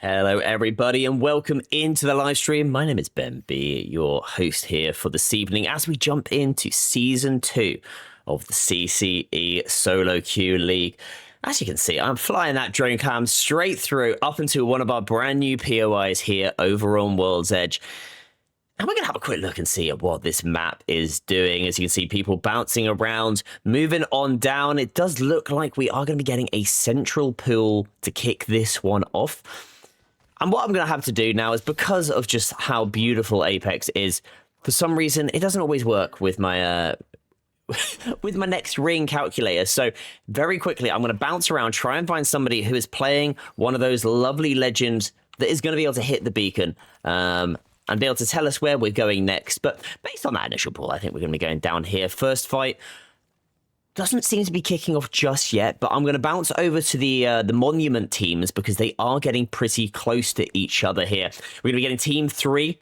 Hello everybody and welcome into the live stream. My name is Ben B, your host here for this evening as we jump into Season 2 of the CCE Solo Queue League. As you can see, I'm flying that drone cam straight through up into one of our brand new POIs here over on World's Edge. And we're going to have a quick look and see at what this map is doing. As you can see, people bouncing around, moving on down. It does look like we are going to be getting a central pool to kick this one off. And what I'm going to have to do now is, because of just how beautiful Apex is, for some reason, it doesn't always work with my with my next ring calculator. So very quickly, I'm going to bounce around, try and find somebody who is playing one of those lovely legends that is going to be able to hit the beacon and be able to tell us where we're going next. But based on that initial pool, I think we're going to be going down here. First fight doesn't seem to be kicking off just yet, but I'm going to bounce over to the Monument teams because they are getting pretty close to each other here. We're going to be getting Team 3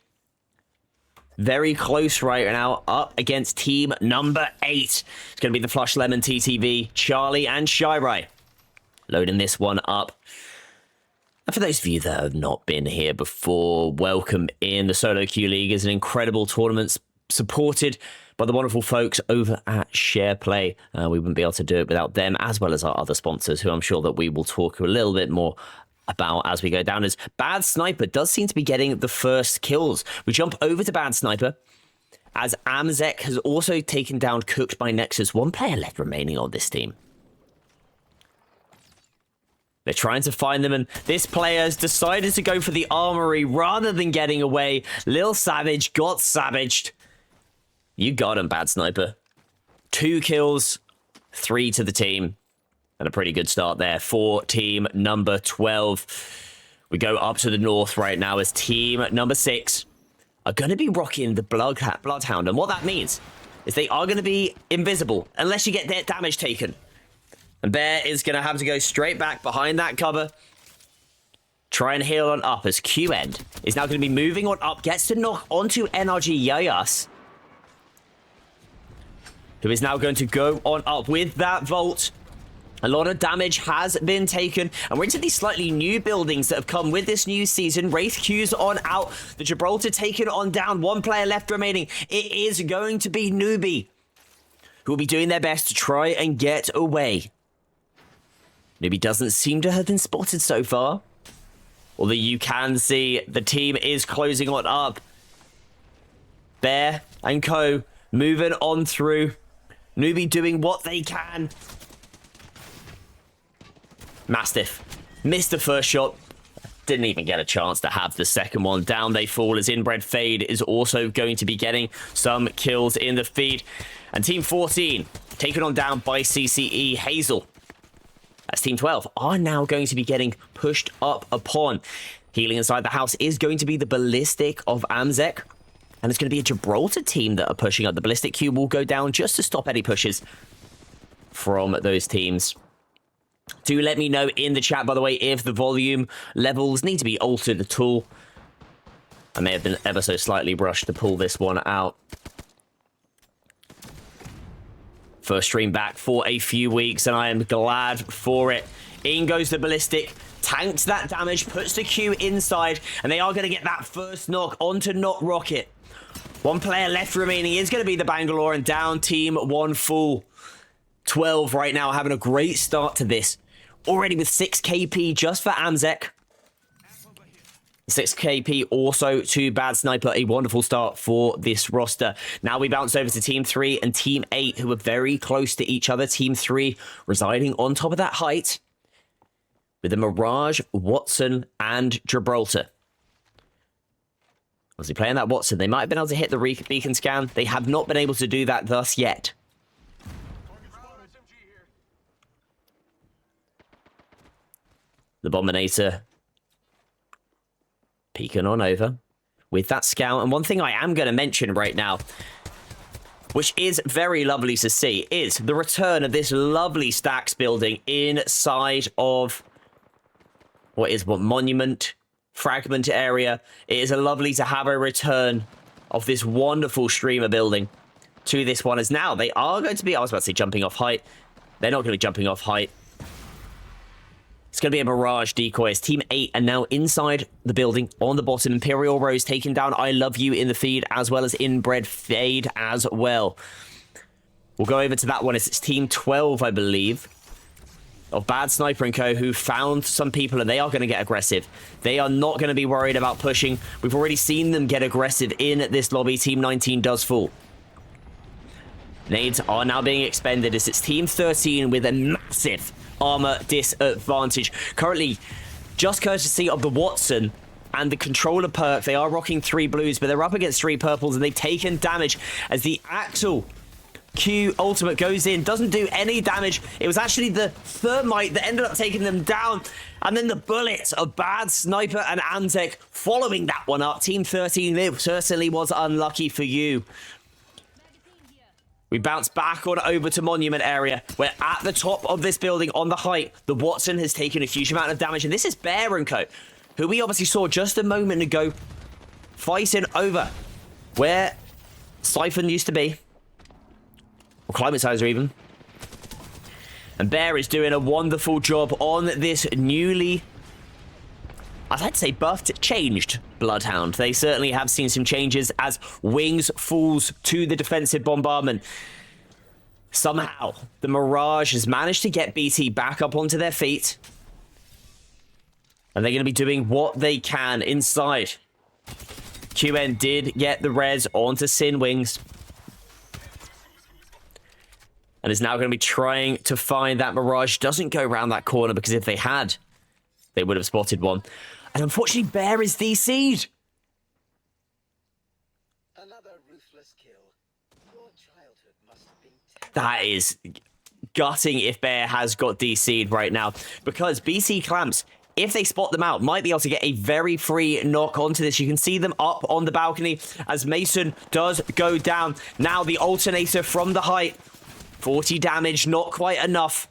very close right now, up against Team number 8. It's going to be the Flush Lemon TTV, Charlie and Shirai. Loading this one up. And for those of you that have not been here before, welcome in. The Solo Queue League is an incredible tournament supported by the wonderful folks over at Shareplay. We wouldn't be able to do it without them, as well as our other sponsors, who I'm sure that we will talk a little bit more about as we go down. As Bad Sniper does seem to be getting the first kills. We jump over to Bad Sniper, as Amzek has also taken down Cooked by Nexus. One player left remaining on this team. They're trying to find them, and this player's decided to go for the armory rather than getting away. Lil Savage got savaged. You got him, Bad Sniper. 2 kills, 3 to the team. And a pretty good start there for team number 12. We go up to the north right now as team number 6 are going to be rocking the Bloodhound. And what that means is they are going to be invisible unless you get their damage taken. And Bear is going to have to go straight back behind that cover. Try and heal on up as QEnd is now going to be moving on up. Gets to knock onto NRG Yayas, who is now going to go on up with that Vault. A lot of damage has been taken, and we're into these slightly new buildings that have come with this new season. Wraith Q's on out. The Gibraltar taken on down. 1 player left remaining. It is going to be Newbie, who will be doing their best to try and get away. Newbie doesn't seem to have been spotted so far. Although you can see the team is closing on up. Bear and co moving on through. Newbie doing what they can. Mastiff missed the first shot. Didn't even get a chance to have the second one down. They fall as Inbred Fade is also going to be getting some kills in the feed. And Team 14 taken on down by CCE Hazel. As Team 12 are now going to be getting pushed up upon. Healing inside the house is going to be the Ballistic of Amzek. And it's going to be a Gibraltar team that are pushing up. The Ballistic Q will go down just to stop any pushes from those teams. Do let me know in the chat, by the way, if the volume levels need to be altered at all. I may have been ever so slightly rushed to pull this one out. First stream back for a few weeks, and I am glad for it. In goes the Ballistic. Tanks that damage, puts the Q inside, and they are going to get that first knock onto Not Rocket. 1 player left remaining is going to be the Bangalore, and down team 1 full. 12 right now, having a great start to this. Already with 6 KP just for Amzek. 6 KP also to Bad Sniper. A wonderful start for this roster. Now we bounce over to Team 3 and Team 8, who are very close to each other. Team 3 residing on top of that height with the Mirage, Watson, and Gibraltar. Obviously playing that Watson, they might have been able to hit the beacon scan. They have not been able to do that thus yet. The Bombinator peeking on over with that scout. And one thing I am going to mention right now, which is very lovely to see, is the return of this lovely stacks building inside of what Monument Fragment area. It is lovely to have a return of this wonderful streamer building to this one, as now they are going to be, I was about to say jumping off height. They're not going to be jumping off height. It's going to be a barrage decoy as Team 8 are now inside the building on the bottom. Imperial Rose taking down I Love You in the feed, as well as Inbred Fade as well. We'll go over to that one. It's Team 12, I believe, of Bad Sniper and Co, who found some people, and they are going to get aggressive. They are not going to be worried about pushing. We've already seen them get aggressive in this lobby. Team 19 does fall. Nades are now being expended as it's Team 13 with a massive armor disadvantage. Currently, just courtesy of the Watson and the controller perk, they are rocking 3 blues, but they're up against 3 purples, and they've taken damage as the Axel Q ultimate goes in, doesn't do any damage. It was actually the thermite that ended up taking them down, and then the bullets of Bad Sniper and Antek following that one up. Team 13, it certainly was unlucky for you. We bounce back on over to Monument area. We're at the top of this building on the height. The Watson has taken a huge amount of damage, and this is Bear and Co, who we obviously saw just a moment ago fighting over where Siphon used to be, or Climatizer even. And Bear is doing a wonderful job on this newly, I'd say buffed, changed Bloodhound. They certainly have seen some changes as Wings falls to the defensive bombardment. Somehow, the Mirage has managed to get BT back up onto their feet. And they're going to be doing what they can inside. QN did get the res onto Sin Wings, and is now going to be trying to find that Mirage. Doesn't go around that corner, because if they had, they would have spotted one. And unfortunately, Bear is DC'd. Another ruthless kill. Your childhood must have been That is gutting if Bear has got DC'd right now, because BC Clamps, if they spot them out, might be able to get a very free knock onto this. You can see them up on the balcony as Mason does go down. Now the alternator from the height. 40 damage, not quite enough.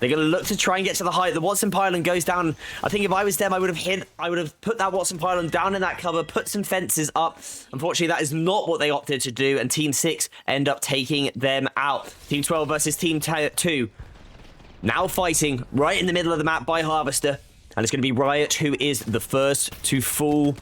They're going to look to try and get to the height. The Watson pylon goes down. I think if I was them, I would have put that Watson pylon down in that cover, put some fences up. Unfortunately, that is not what they opted to do, and Team 6 end up taking them out. Team 12 versus Team 2. Now fighting right in the middle of the map by Harvester. And it's going to be Riot who is the first to fall.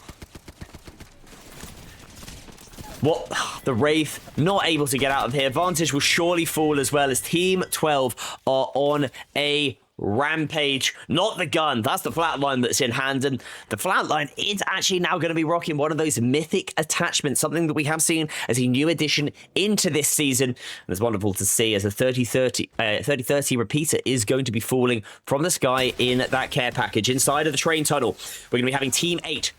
What? The Wraith not able to get out of here. Vantage will surely fall as well as Team 12 are on a rampage. Not the gun. That's the flatline that's in hand. And the flatline is actually now going to be rocking one of those mythic attachments. Something that we have seen as a new addition into this season. And it's wonderful to see as a 30-30 repeater is going to be falling from the sky in that care package. Inside of the train tunnel, we're going to be having Team 8.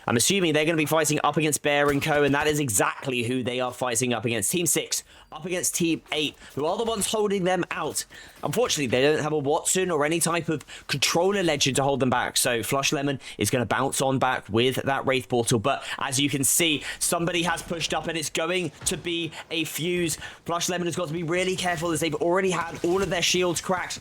I'm assuming they're going to be fighting up against Bear and Co, and that is exactly who they are fighting up against. Team 6 up against Team 8, who are the ones holding them out. Unfortunately, they don't have a Watson or any type of controller legend to hold them back, so Flush Lemon is going to bounce on back with that Wraith Portal. But as you can see, somebody has pushed up, and it's going to be a fuse. Flush Lemon has got to be really careful as they've already had all of their shields cracked.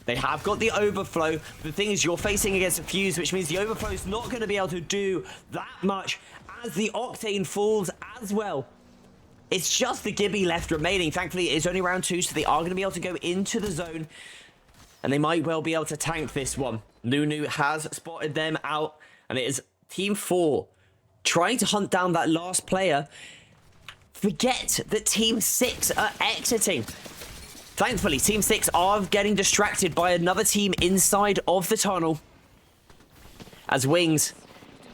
They have got the overflow. The thing is, you're facing against a fuse, which means the overflow is not going to be able to do that much as the Octane falls as well. It's just the Gibby left remaining. Thankfully, it's only round 2, so they are going to be able to go into the zone, and they might well be able to tank this one. Nunu has spotted them out, and it is Team 4 trying to hunt down that last player. Forget that Team 6 are exiting. Thankfully, Team 6 are getting distracted by another team inside of the tunnel. As Wings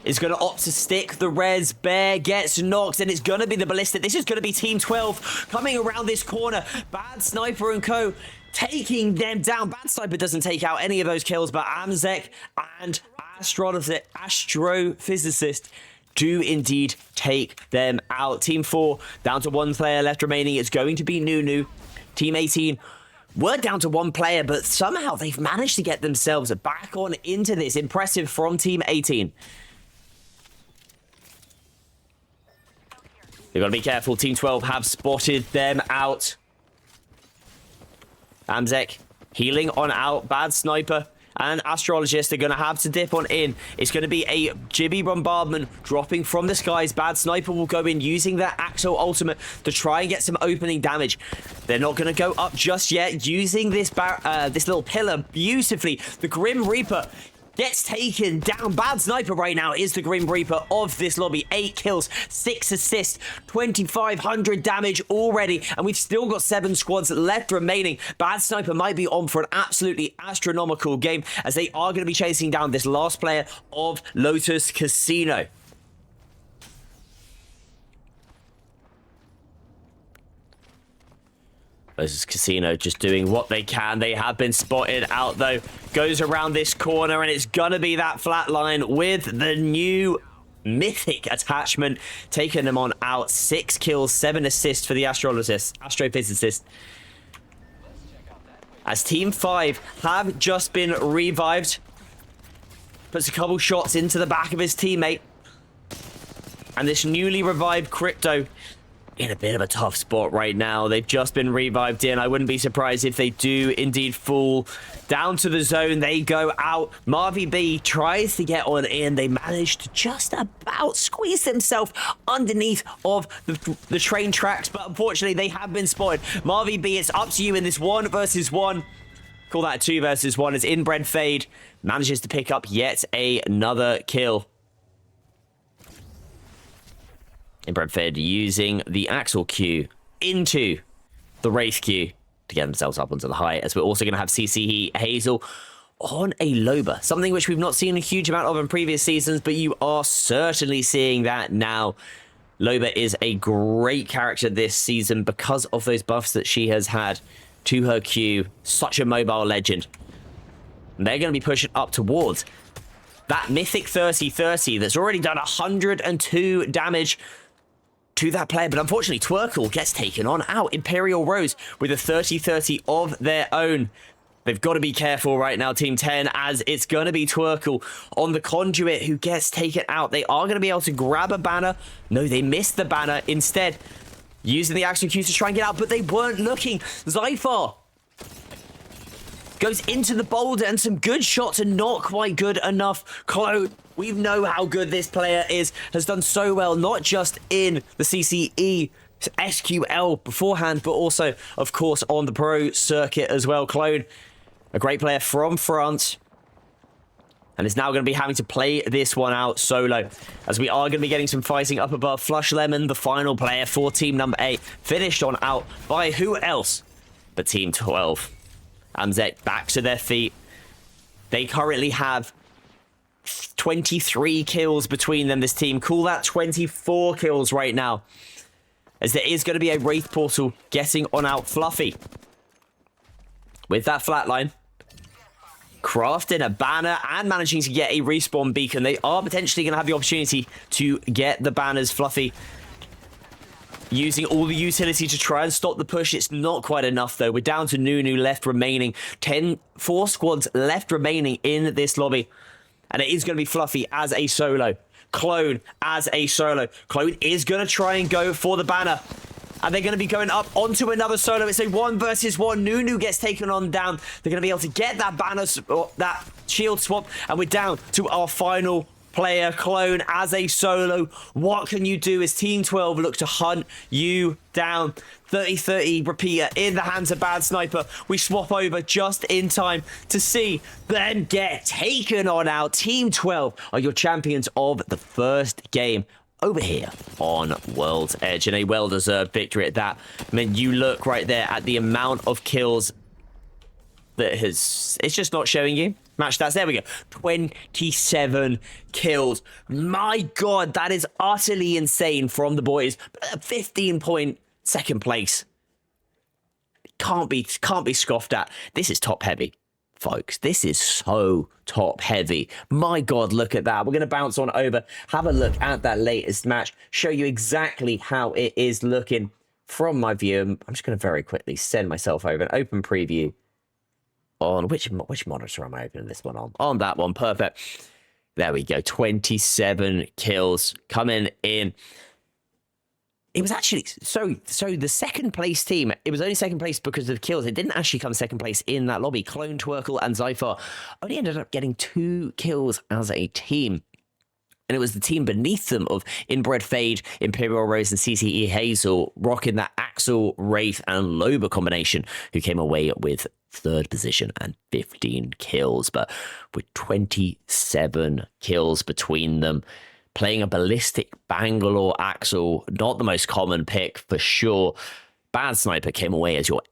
is going to opt to stick the res. Bear gets knocked, and it's going to be the Ballistic. This is going to be Team 12 coming around this corner. Bad Sniper and Co taking them down. Bad Sniper doesn't take out any of those kills, but Amzek and Astrophysicist do indeed take them out. Team 4 down to 1 player left remaining. It's going to be Nunu. Team 18 were down to 1 player, but somehow they've managed to get themselves back on into this. Impressive from Team 18. They've got to be careful. Team 12 have spotted them out. Amzek healing on out. Bad Sniper and Astrologists are going to have to dip on in. It's going to be a Jibby bombardment dropping from the skies. Bad Sniper will go in using their Axel ultimate to try and get some opening damage. They're not going to go up just yet, using this little pillar beautifully. The Grim Reaper gets taken down. Bad Sniper right now is the Grim Reaper of this lobby. 8 kills, 6 assists, 2,500 damage already, and we've still got 7 squads left remaining. Bad Sniper might be on for an absolutely astronomical game, as they are going to be chasing down this last player of Lotus Casino. Lotus Casino just doing what they can. They have been spotted out, though. Goes around this corner, and it's going to be that flat line with the new mythic attachment, taking them on out. 6 kills, 7 assists for the astrophysicist. As Team 5 have just been revived. Puts a couple shots into the back of his teammate. And this newly revived Crypto in a bit of a tough spot right now. They've just been revived in. I wouldn't be surprised if they do indeed fall down to the zone. They go out. Marvy B tries to get on in. They manage to just about squeeze themselves underneath of the train tracks, but unfortunately they have been spotted. Marvy B, it's up to you in this 1 versus 1. Call that a 2 versus 1 as Inbred Fade manages to pick up yet another kill. Inbred Fade using the Axel Q into the Wraith Q to get themselves up onto the height, as we're also going to have CCE Hazel on a Loba, something which we've not seen a huge amount of in previous seasons, but you are certainly seeing that now. Loba is a great character this season because of those buffs that she has had to her Q. Such a mobile legend. And they're going to be pushing up towards that mythic 30-30 that's already done 102 damage to that player, but unfortunately Twerkle gets taken on out. Imperial Rose with a 30-30 of their own. They've got to be careful right now, Team 10, as it's going to be Twerkle on the Conduit who gets taken out. They are going to be able to grab a banner. No, they missed the banner. Instead, using the action Q to try and get out, but they weren't looking. Zyphar goes into the boulder, and some good shots are not quite good enough. Clone, we know how good this player is, has done so well, not just in the CCE SQL beforehand, but also, of course, on the pro circuit as well. Clone, a great player from France, and is now going to be having to play this one out solo, as we are going to be getting some fighting up above. Flush Lemon, the final player for team number 8, finished on out by who else but team 12. Amzek back to their feet. They currently have 23 kills between them, this team. Call that 24 kills right now, as there is going to be a Wraith Portal getting on out. Fluffy, with that flatline, crafting a banner and managing to get a respawn beacon. They are potentially going to have the opportunity to get the banners. Fluffy using all the utility to try and stop the push. It's not quite enough, though. We're down to Nunu left remaining. 4 squads left remaining in this lobby. And it is going to be Fluffy as a solo. Clone as a solo. Clone is going to try and go for the banner. And they're going to be going up onto another solo. It's a 1 versus 1. Nunu gets taken on down. They're going to be able to get that banner, that shield swap. And we're down to our final player, Clone as a solo. What can you do as Team 12 look to hunt you down? 30-30 repeater in the hands of Bad Sniper. We swap over just in time to see them get taken on out. Team 12 are your champions of the first game over here on World's Edge, and a well-deserved victory at that. I mean, you look right there at the amount of kills that it's just not showing you. Match stats, there we go. 27 kills. My God, that is utterly insane from the boys. 15-point second place. Can't be scoffed at. This is top heavy, folks. This is so top heavy. My God, look at that. We're going to bounce on over, have a look at that latest match, show you exactly how it is looking from my view. I'm just going to very quickly send myself over an open preview on which monitor am I opening this one on? On that one, perfect. There we go, 27 kills coming in. it was actually so the second place team, it was only second place because of kills. It didn't actually come second place in that lobby. Clone, Twerkle, and Zyphar only ended up getting 2 kills as a team. And it was the team beneath them of Inbred Fade, Imperial Rose, and CCE Hazel rocking that Axel, Wraith, and Loba combination who came away with 3rd position and 15 kills. But with 27 kills between them, playing a ballistic Bangalore Axel, not the most common pick for sure. Bad Sniper came away as your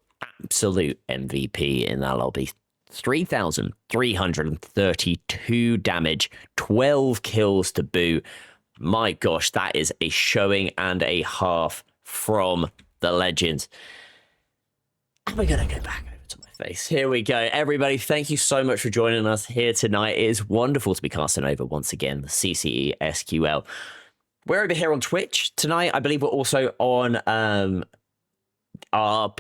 absolute MVP in that lobby. 3,332 damage, 12 kills to boot. My gosh, that is a showing and a half from the Legends. And we're going to go back over to my face. Here we go. Everybody, thank you so much for joining us here tonight. It is wonderful to be casting over once again the CCE SQL. We're over here on Twitch tonight. I believe we're also on our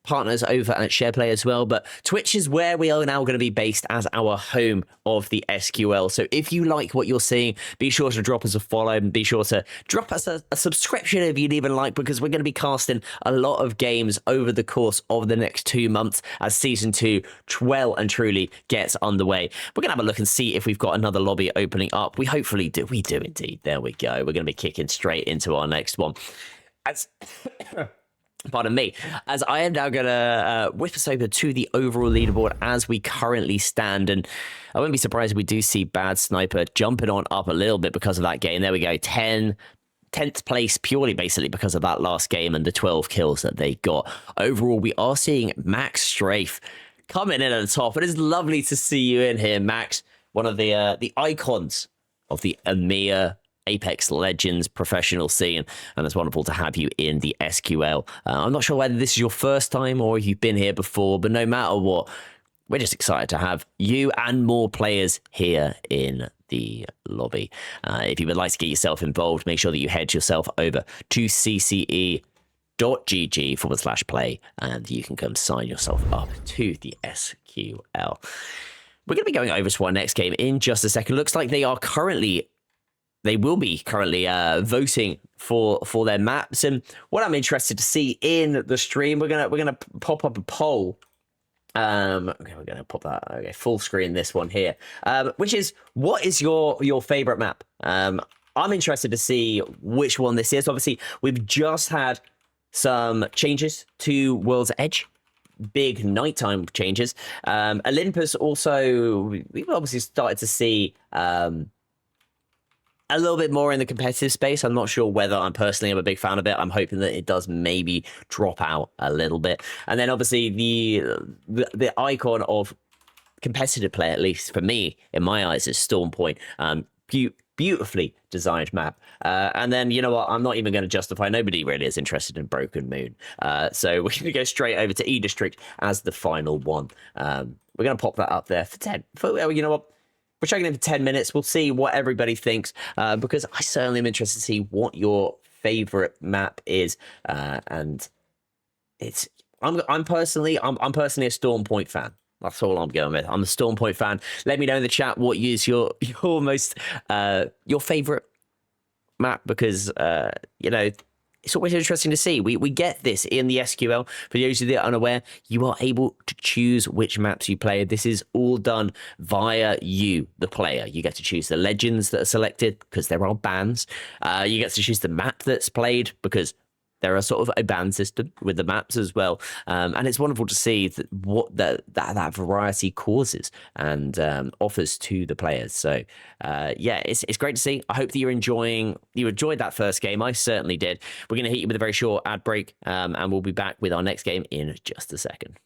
partners over at Shareplay as well, but Twitch is where we are now going to be based as our home of the SQL. So if you like what you're seeing, be sure to drop us a follow and be sure to drop us a subscription if you'd even like, because we're going to be casting a lot of games over the course of the next 2 months as season 2 well and truly gets underway. We're going to have a look and see if we've got another lobby opening up. We hopefully do. We do indeed. There we go. We're going to be kicking straight into our next one. As pardon me, as I am now going to whip us over to the overall leaderboard as we currently stand. And I wouldn't be surprised if we do see Bad Sniper jumping on up a little bit because of that game. There we go, 10th place purely basically because of that last game and the 12 kills that they got. Overall, we are seeing Max Strafe coming in at the top. It is lovely to see you in here, Max, one of the icons of the EMEA Apex Legends professional scene, and it's wonderful to have you in the SQL. I'm not sure whether this is your first time or you've been here before, but no matter what, we're just excited to have you and more players here in the lobby. If you would like to get yourself involved, make sure that you head yourself over to cce.gg/play and you can come sign yourself up to the SQL. We're going to be going over to our next game in just a second. Looks like they will be currently voting for their maps, and what I'm interested to see in the stream, we're gonna pop up a poll. Okay, we're gonna pop that. Okay, full screen this one here, which is, what is your favorite map? I'm interested to see which one this is. Obviously, we've just had some changes to World's Edge. Big nighttime changes. Olympus also, we've obviously started to see a little bit more in the competitive space. I'm not sure whether I'm a big fan of it. I'm hoping that it does maybe drop out a little bit. And then obviously the icon of competitive play, at least for me, in my eyes, is Storm Point. Beautifully designed map. And then, you know what, I'm not even going to justify, nobody really is interested in Broken Moon. So we're going to go straight over to E District as the final one. We're going to pop that up there for 10. You know what? We're checking in for 10 minutes. We'll see what everybody thinks, because I certainly am interested to see what your favorite map is. And I'm personally a Storm Point fan. That's all I'm going with. I'm a Storm Point fan. Let me know in the chat what is your most your favorite map, because you know, it's always interesting to see. We get this in the SQL. For those of you that are unaware, you are able to choose which maps you play. This is all done via you, the player. You get to choose the legends that are selected because there are bans. You get to choose the map that's played because there are sort of a ban system with the maps as well. And it's wonderful to see what that variety causes and offers to the players. So yeah, it's great to see. I hope that you enjoyed that first game. I certainly did. We're going to hit you with a very short ad break, and we'll be back with our next game in just a second.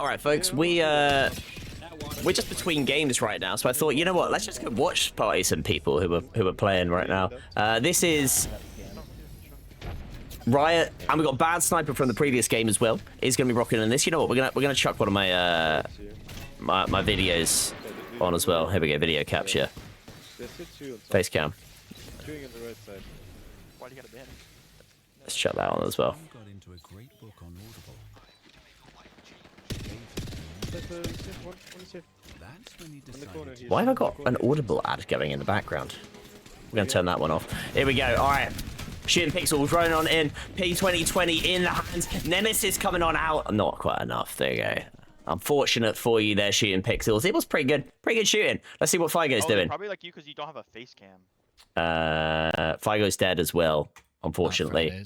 All right, folks, we're just between games right now, so I thought, you know what? Let's just go watch party some people who are playing right now. This is Riot, and we got Bad Sniper from the previous game as well. He's gonna be rocking in this. You know what? We're gonna chuck one of my my videos on as well. Here we go, video capture, face cam. Let's chuck that on as well. Why have I got an Audible ad going in the background? We're going to turn that one off. Here we go. All right. Shooting Pixels rolling on in. P2020 in the hands. Nemesis coming on out. Not quite enough. There you go. Unfortunate for you there, Shooting Pixels. It was pretty good. Pretty good shooting. Let's see what Figo's doing. Probably like you because you don't have a face cam. Figo's dead as well, unfortunately.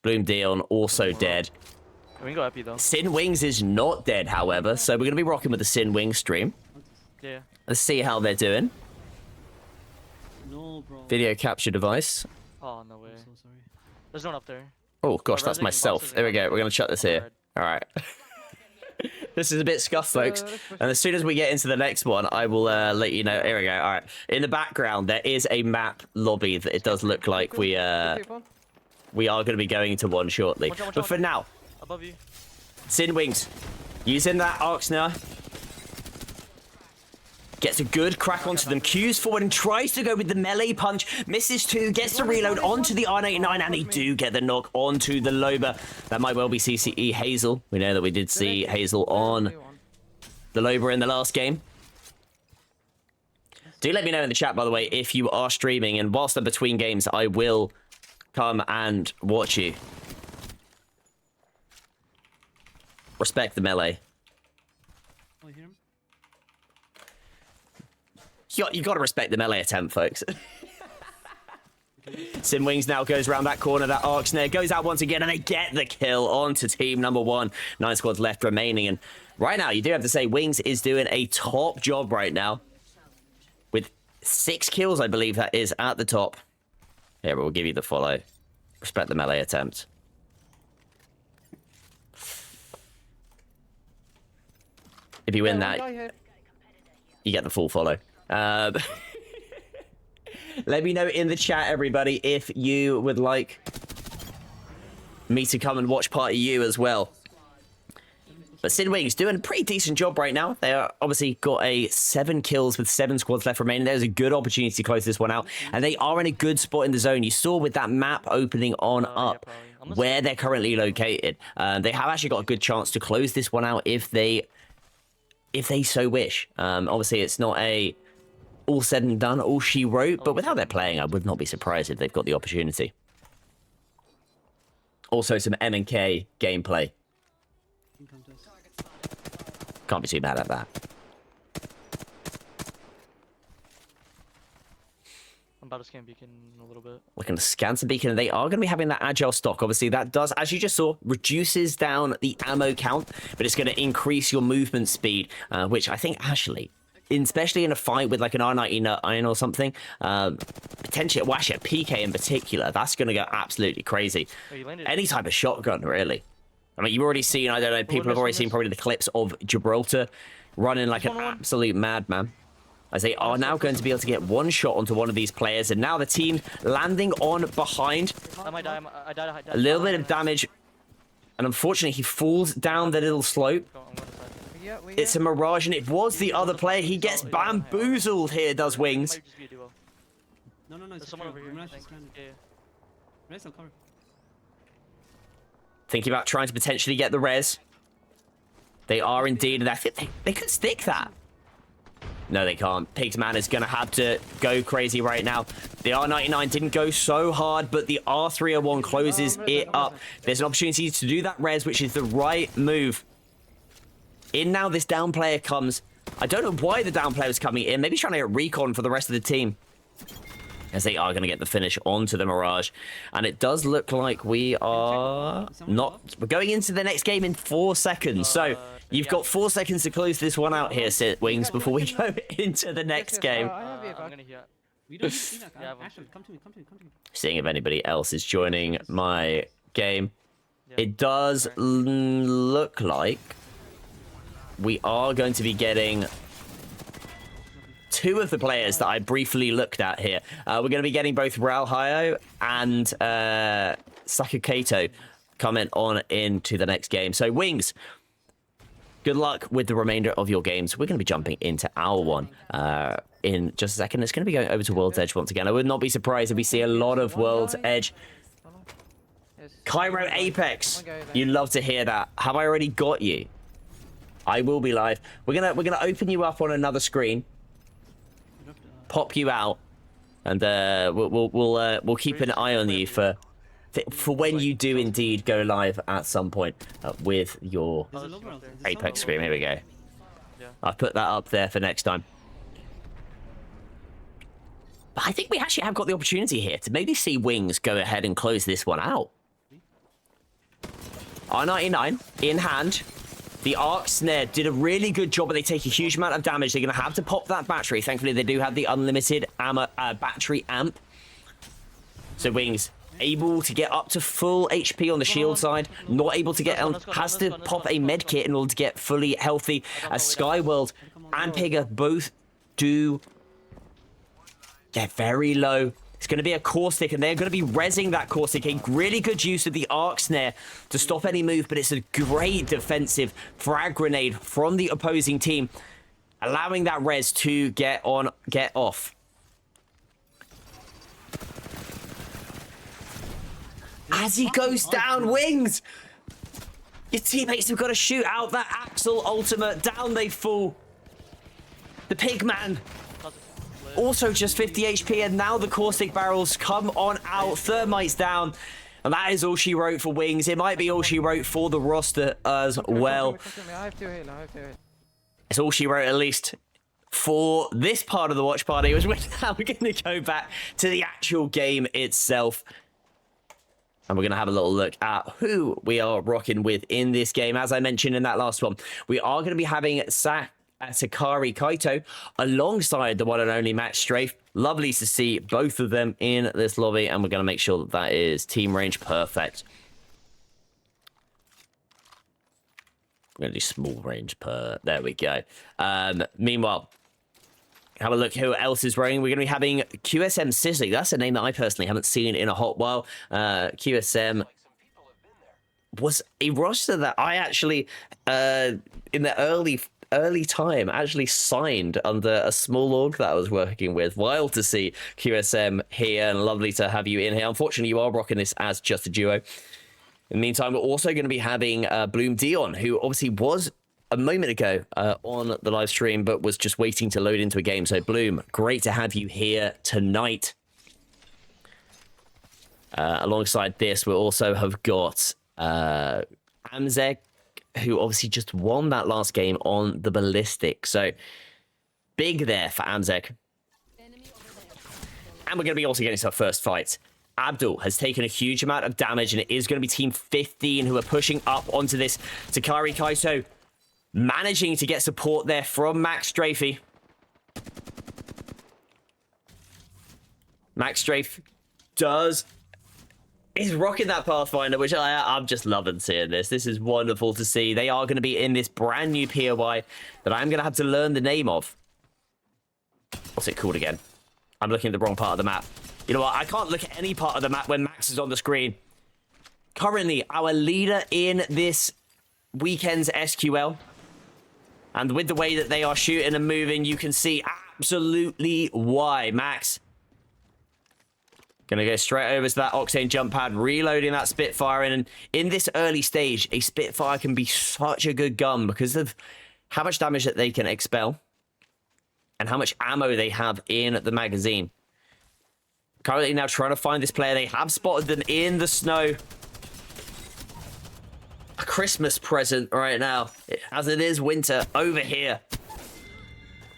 Bloom Dion also dead. We can go Epi though. Sin Wings is not dead, however, so we're going to be rocking with the Sin Wings stream. Yeah. Let's see how they're doing. No, bro. Video capture device. Oh, no way. I'm so sorry. There's no one up there. Oh, gosh, that's Resin myself. boxes There we are go. up We're going to shut this here. All right. This is a bit scuffed, folks. And as soon as we get into the next one, I will let you know. Here we go. All right. In the background, there is a map lobby that it does look like we are going to be going to one shortly. But for now, Above you. Sin Wings, using that arc snare, gets a good crack onto them, cues forward and tries to go with the melee punch, misses two, gets the reload onto the R89, and they do get the knock onto the Loba. That might well be CCE Hazel. We know that we did see Hazel on the Loba in the last game. Do let me know in the chat, by the way, if you are streaming, and whilst I'm between games, I will come and watch you. Respect the melee. Oh, you hear him? You got to respect the melee attempt, folks. Sin Wings now goes around that corner, that arc snare goes out once again, and they get the kill onto team number one. 9 squads left remaining, and right now, you do have to say, Wings is doing a top job right now. With 6 kills, I believe that is at the top. Here, we'll give you the follow. Respect the melee attempt. If you win that, you get the full follow. Let me know in the chat, everybody, if you would like me to come and watch party you as well. But Sin Wings doing a pretty decent job right now. They are obviously got 7 kills with 7 squads left remaining. There's a good opportunity to close this one out. And they are in a good spot in the zone. You saw with that map opening on up where they're currently located. They have actually got a good chance to close this one out if they so wish. Obviously, it's not a all said and done, all she wrote, but with how they're playing, I would not be surprised if they've got the opportunity. Also, some M&K gameplay. Can't be too bad at that. I'm about to scan beacon in a little bit. We're going to scan some beacon, and they are going to be having that agile stock. Obviously, that does, as you just saw, reduces down the ammo count, but it's going to increase your movement speed, which I think actually, especially in a fight with like an R99 or something, potentially, well, actually a PK in particular, that's going to go absolutely crazy. Oh, Any type of shotgun, really. I mean, you've already seen, I don't know, people have already seen probably the clips of Gibraltar running like an absolute madman, as they are now going to be able to get one shot onto one of these players, and now the team landing on behind. I might die. I died. A little bit of damage, and unfortunately he falls down the little slope. It's a Mirage, and it was the other player. He gets bamboozled here, does Wings. No, There's someone over here. Res, I'll cover. Thinking about trying to potentially get the res. They are indeed, and I think they could stick that. No, they can't. Pigsman is going to have to go crazy right now. The R99 didn't go so hard, but the R301 closes it up. There's an opportunity to do that res, which is the right move. In now, this down player comes. I don't know why the down player is coming in. Maybe trying to get recon for the rest of the team, as they are going to get the finish onto the Mirage. And it does look like we are not... We're going into the next game in 4 seconds. So you've got 4 seconds to close this one out here, Wings, before we go into the next game. I'm gonna hear. We don't see that. Ashton, come to me. Seeing if anybody else is joining my game. It does look like we are going to be getting two of the players that I briefly looked at here. We're going to be getting both Raul Hayo and Sakukato coming on into the next game. So, Wings, good luck with the remainder of your games. We're going to be jumping into our one in just a second. It's going to be going over to World's Edge once again. I would not be surprised if we see a lot of World's Edge. Cairo Apex, you love to hear that. Have I already got you? I will be live. We're gonna open you up on another screen, pop you out, and we'll keep an eye on you for when you do indeed go live at some point with your Apex screen. Here we go. I've put that up there for next time. But I think we actually have got the opportunity here to maybe see Wings go ahead and close this one out. R99 in hand. The Arc Snare did a really good job, but they take a huge amount of damage. They're going to have to pop that battery. Thankfully, they do have the unlimited ammo, battery amp. So Wings able to get up to full HP on the shield side. Not able to get on. Has to pop a med kit in order to get fully healthy. As Skyworld and Pigger both do. They're very low. It's going to be a caustic, and they're going to be rezzing that caustic. A really good use of the arc snare to stop any move, but it's a great defensive frag grenade from the opposing team, allowing that res to get off. As he goes down, Wings! Your teammates have got to shoot out that Axel ultimate. Down they fall. The Pigman also just 50 HP, and now the caustic barrels come on out. Thermite's down, and that is all she wrote for Wings. It might be all she wrote for the roster as well. It's all she wrote, at least for this part of the watch party. We're going to go back to the actual game itself, and we're going to have a little look at who we are rocking with in this game. As I mentioned in that last one, we are going to be having Sakari Kaito alongside the one and only Max Strafe. Lovely to see both of them in this lobby, and we're going to make sure that that is team range perfect. We're going to do small range per... There we go. Meanwhile, have a look who else is running. We're going to be having QSM Sizzly. That's a name that I personally haven't seen in a hot while. QSM was a roster that I actually, in the early time, actually signed under a small org that I was working with. Wild to see QSM here, and lovely to have you in here. Unfortunately, you are rocking this as just a duo. In the meantime, we're also going to be having Bloom Dion, who obviously was a moment ago on the live stream, but was just waiting to load into a game. So Bloom, great to have you here tonight. Alongside this, we also have got Amzek, who obviously just won that last game on the Ballistic. So big there for Amzek. And we're going to be also getting our first fight. Abdul has taken a huge amount of damage, and it is going to be Team 15 who are pushing up onto this. Sakari Kaito managing to get support there from Max Strafey. Max Strafe is rocking that Pathfinder, which I'm just loving seeing this. This is wonderful to see. They are going to be in this brand new POI that I'm going to have to learn the name of. What's it called again? I'm looking at the wrong part of the map. You know what? I can't look at any part of the map when Max is on the screen. Currently, our leader in this weekend's SQL. And with the way that they are shooting and moving, you can see absolutely why. Max gonna go straight over to that Octane jump pad, reloading that Spitfire. And in this early stage, a Spitfire can be such a good gun because of how much damage that they can expel and how much ammo they have in the magazine. Currently now trying to find this player. They have spotted them in the snow. A Christmas present right now, as it is winter over here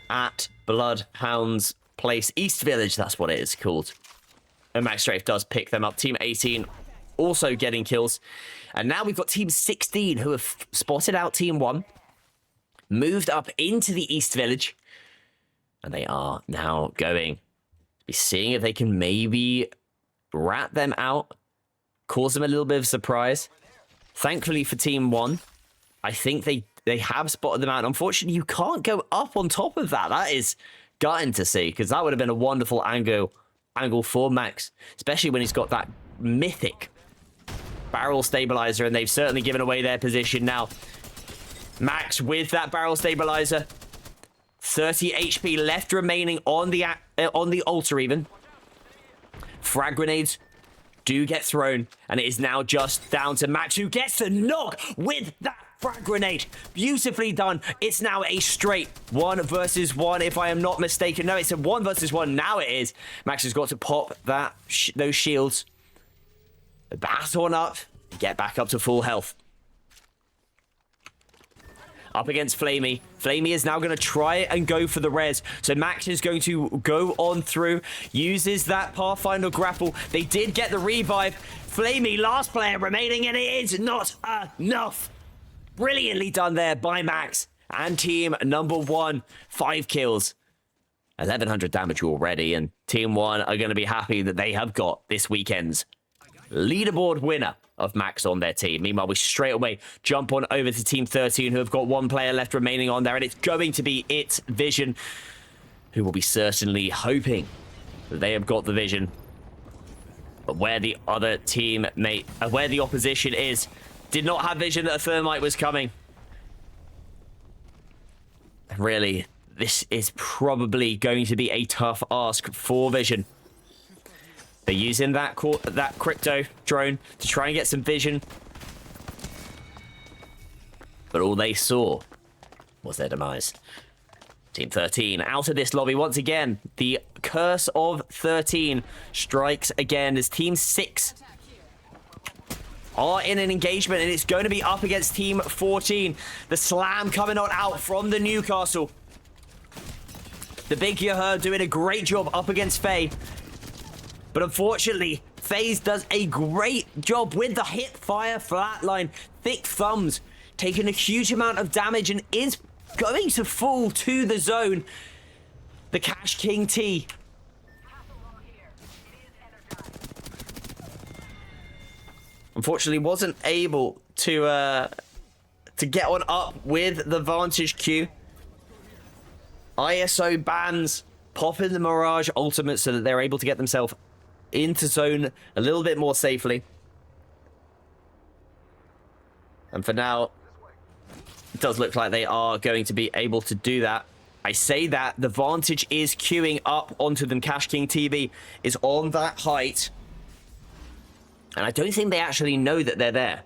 at Bloodhound's Place. East Village, that's what it is called. And Max Strafe does pick them up. Team 18 also getting kills. And now we've got Team 16 who have spotted out Team 1. Moved up into the East Village. And they are now going to be seeing if they can maybe rat them out. Cause them a little bit of surprise. Thankfully for Team 1, I think they They have spotted them out. Unfortunately, you can't go up on top of that. That is gutting to see, because that would have been a wonderful angle for Max, especially when he's got that mythic barrel stabilizer, and they've certainly given away their position now. Max with that barrel stabilizer, 30 HP left remaining on the altar even. Frag grenades do get thrown, and it is now just down to Max, who gets the knock with that frag grenade. Beautifully done. It's now a straight 1 versus 1, if I am not mistaken. No, it's a 1 versus 1. Now it is. Max has got to pop those shields. Bat on up. Get back up to full health. Up against Flamey. Flamey is now going to try and go for the res. So Max is going to go on through. Uses that Pathfinder grapple. They did get the revive. Flamey, last player remaining, and it is not enough. Brilliantly done there by Max and team number 1. 5 kills. 1100 damage already. And team 1 are going to be happy that they have got this weekend's leaderboard winner of Max on their team. Meanwhile, we straight away jump on over to Team 13, who have got 1 player left remaining on there, and it's going to be It's Vision, who will be certainly hoping that they have got the vision. But where the other teammate, where the opposition is, did not have vision that a thermite was coming. Really, this is probably going to be a tough ask for Vision. They're using that crypto drone to try and get some vision. But all they saw was their demise. Team 13 out of this lobby once again. The curse of 13 strikes again as Team 6 are in an engagement, and it's going to be up against Team 14. The slam coming on out from the Newcastle. The big Yahoo doing a great job up against Faye. But unfortunately, FaZe does a great job with the hip fire flatline. Thick Thumbs taking a huge amount of damage and is going to fall to the zone. The Cash King T. Unfortunately, wasn't able to get on up with the Vantage Q. ISO bans popping the Mirage ultimate so that they're able to get themselves into zone a little bit more safely. And for now, it does look like they are going to be able to do that. I say that, the Vantage is queuing up onto them. Cash King TV is on that height. And I don't think they actually know that they're there.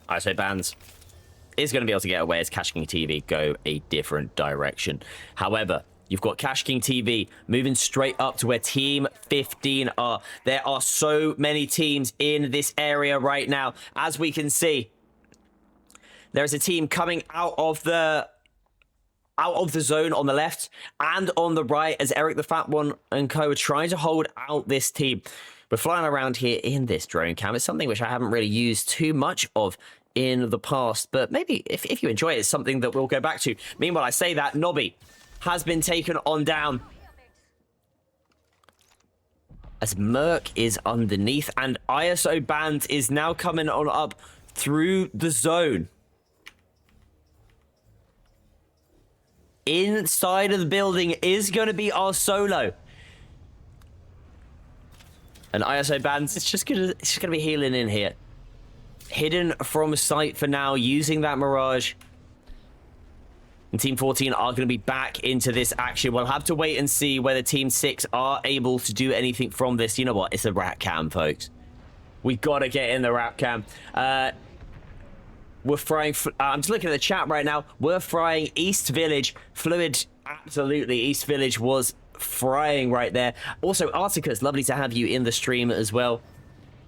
ISO bans is going to be able to get away as Cash King TV go a different direction. However, you've got Cash King TV moving straight up to where Team 15 are. There are so many teams in this area right now. As we can see, there's a team coming out of the zone on the left and on the right as Eric the Fat One and co are trying to hold out this team. We're flying around here in this drone cam. It's something which I haven't really used too much of in the past, but maybe if you enjoy it, it's something that we'll go back to. Meanwhile, I say that Nobby has been taken on down as Merc is underneath, and ISO Band is now coming on up through the zone. Inside of the building is going to be our solo. And ISO Bands, it's just gonna be healing in here. Hidden from sight for now, using that Mirage. And Team 14 are going to be back into this action. We'll have to wait and see whether Team 6 are able to do anything from this. You know what? It's a rat cam, folks. We got to get in the rat cam. We're frying... I'm just looking at the chat right now. We're frying East Village. Fluid, absolutely. East Village was frying right there. Also, Articus, lovely to have you in the stream as well.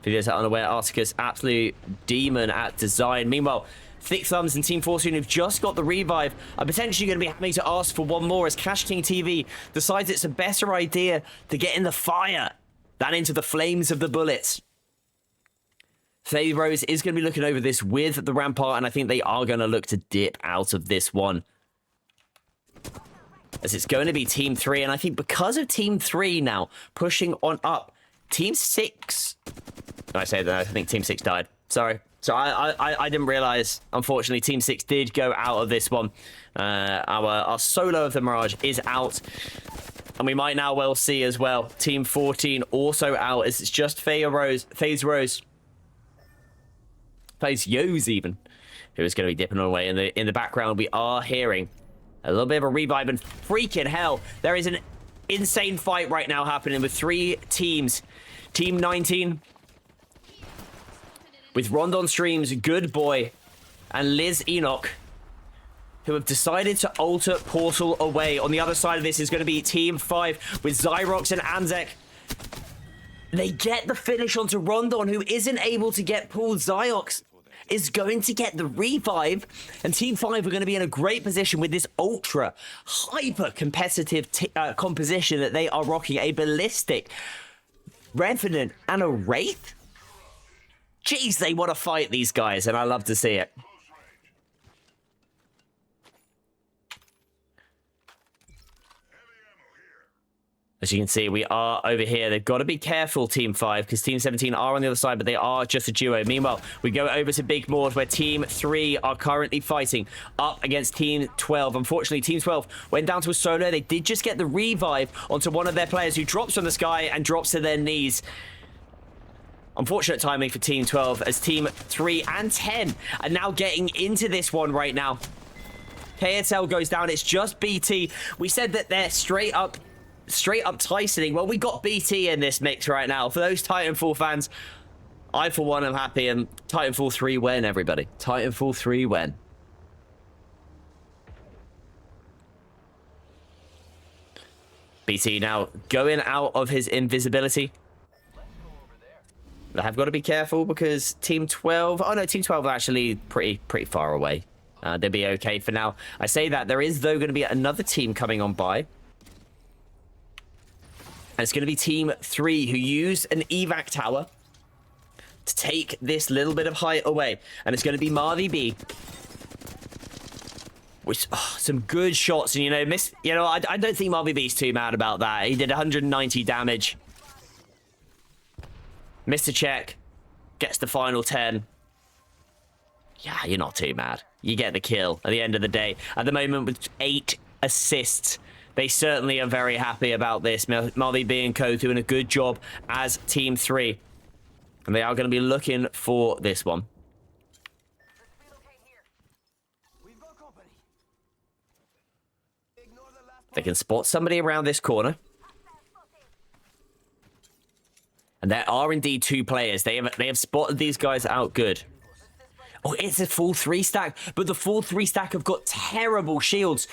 For those that are unaware, Articus, absolute demon at design. Meanwhile, Thick Thumbs and Team 14 who've just got the revive are potentially going to be having to ask for one more as Cash King TV decides it's a better idea to get in the fire than into the flames of the bullets. Faye Rose is going to be looking over this with the Rampart, and I think they are going to look to dip out of this one. As it's going to be Team 3, and I think because of Team 3 now pushing on up Team 6. I say that, I think Team 6 died. Sorry. So I didn't realize, unfortunately, Team 6 did go out of this one. Our solo of the Mirage is out. And we might now well see as well, Team 14 also out, as it's just FaZe Rose. FaZe Yos even, who is going to be dipping away in the background. We are hearing a little bit of a revive, and freaking hell, there is an insane fight right now happening with 3 teams. Team 19 with Rondon Streams, Good Boy, and Liz Enoch, who have decided to alter Portal away. On the other side of this is going to be Team 5 with Zyrox and Anzek. They get the finish onto Rondon, who isn't able to get pulled. Zyrox is going to get the revive, and Team 5 are going to be in a great position with this ultra hyper competitive composition that they are rocking. A Ballistic, Revenant, and a Wraith. Jeez, they want to fight these guys, and I love to see it. As you can see, we are over here. They've got to be careful, Team 5, because Team 17 are on the other side, but they are just a duo. Meanwhile, we go over to Big Mord, where Team 3 are currently fighting up against Team 12. Unfortunately, Team 12 went down to a solo. They did just get the revive onto one of their players, who drops from the sky and drops to their knees. Unfortunate timing for Team 12, as Team 3 and 10 are now getting into this one right now. KSL goes down. It's just BT. We said that they're straight up Tysoning. Well, we got BT in this mix right now. For those Titanfall fans, I for one am happy, and Titanfall 3 win, everybody. Titanfall 3 win. BT now going out of his invisibility. They have got to be careful, because Team 12... Oh no, Team 12 are actually pretty far away. They'll be okay for now. I say that. There is, though, going to be another team coming on by. And it's going to be Team 3, who use an evac tower to take this little bit of height away. And it's going to be Marvy B. Which, some good shots. And, I don't think Marvy B's too mad about that. He did 190 damage. Missed a check. Gets the final 10. Yeah, you're not too mad. You get the kill at the end of the day. At the moment, with 8 assists. They certainly are very happy about this. Marvy B and co doing a good job as Team 3. And they are going to be looking for this one. They can spot somebody around this corner. And there are indeed 2 players. They have spotted these guys out good. Oh, it's a full 3 stack. But the full 3 stack have got terrible shields.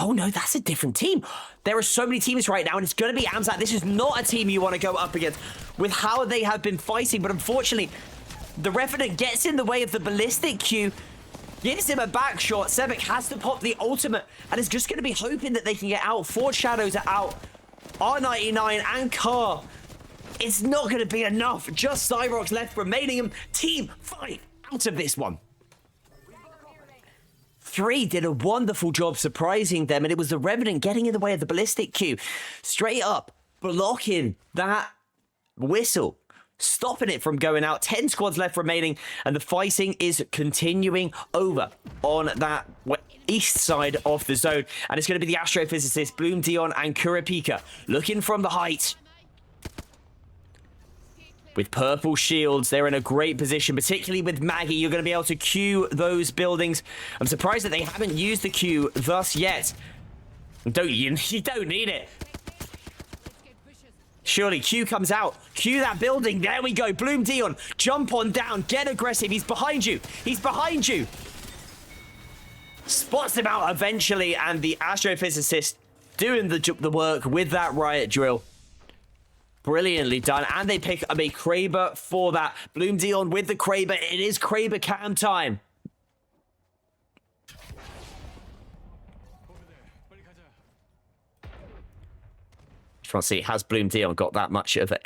Oh no, that's a different team. There are so many teams right now, and it's going to be Amzat. This is not a team you want to go up against with how they have been fighting. But unfortunately, the Revenant gets in the way of the Ballistic Q, gives him a back shot. Sebek has to pop the ultimate, and is just going to be hoping that they can get out. Forge Shadows are out. R99 and Car. It's not going to be enough. Just Cyrox left remaining. Team 5 out of this one. 3 did a wonderful job surprising them, and it was the Revenant getting in the way of the Ballistic Q. Straight up blocking that whistle, stopping it from going out. 10 squads left remaining, and the fighting is continuing over on that east side of the zone. And it's going to be the astrophysicist, Bloom Dion and Kurapika, looking from the height. With purple shields, they're in a great position, particularly with Maggie. You're going to be able to Q those buildings. I'm surprised that they haven't used the Q thus yet. You don't need it. Surely Q comes out. Q that building. There we go. Bloom Dion, jump on down. Get aggressive. He's behind you. He's behind you. Spots him out eventually, and the astrophysicist doing the work with that riot drill. Brilliantly done, and they pick up a Kraber for that. Bloom Dion with the Kraber. It is Kraber cam time. Just want to see, has Bloom Dion got that much of it?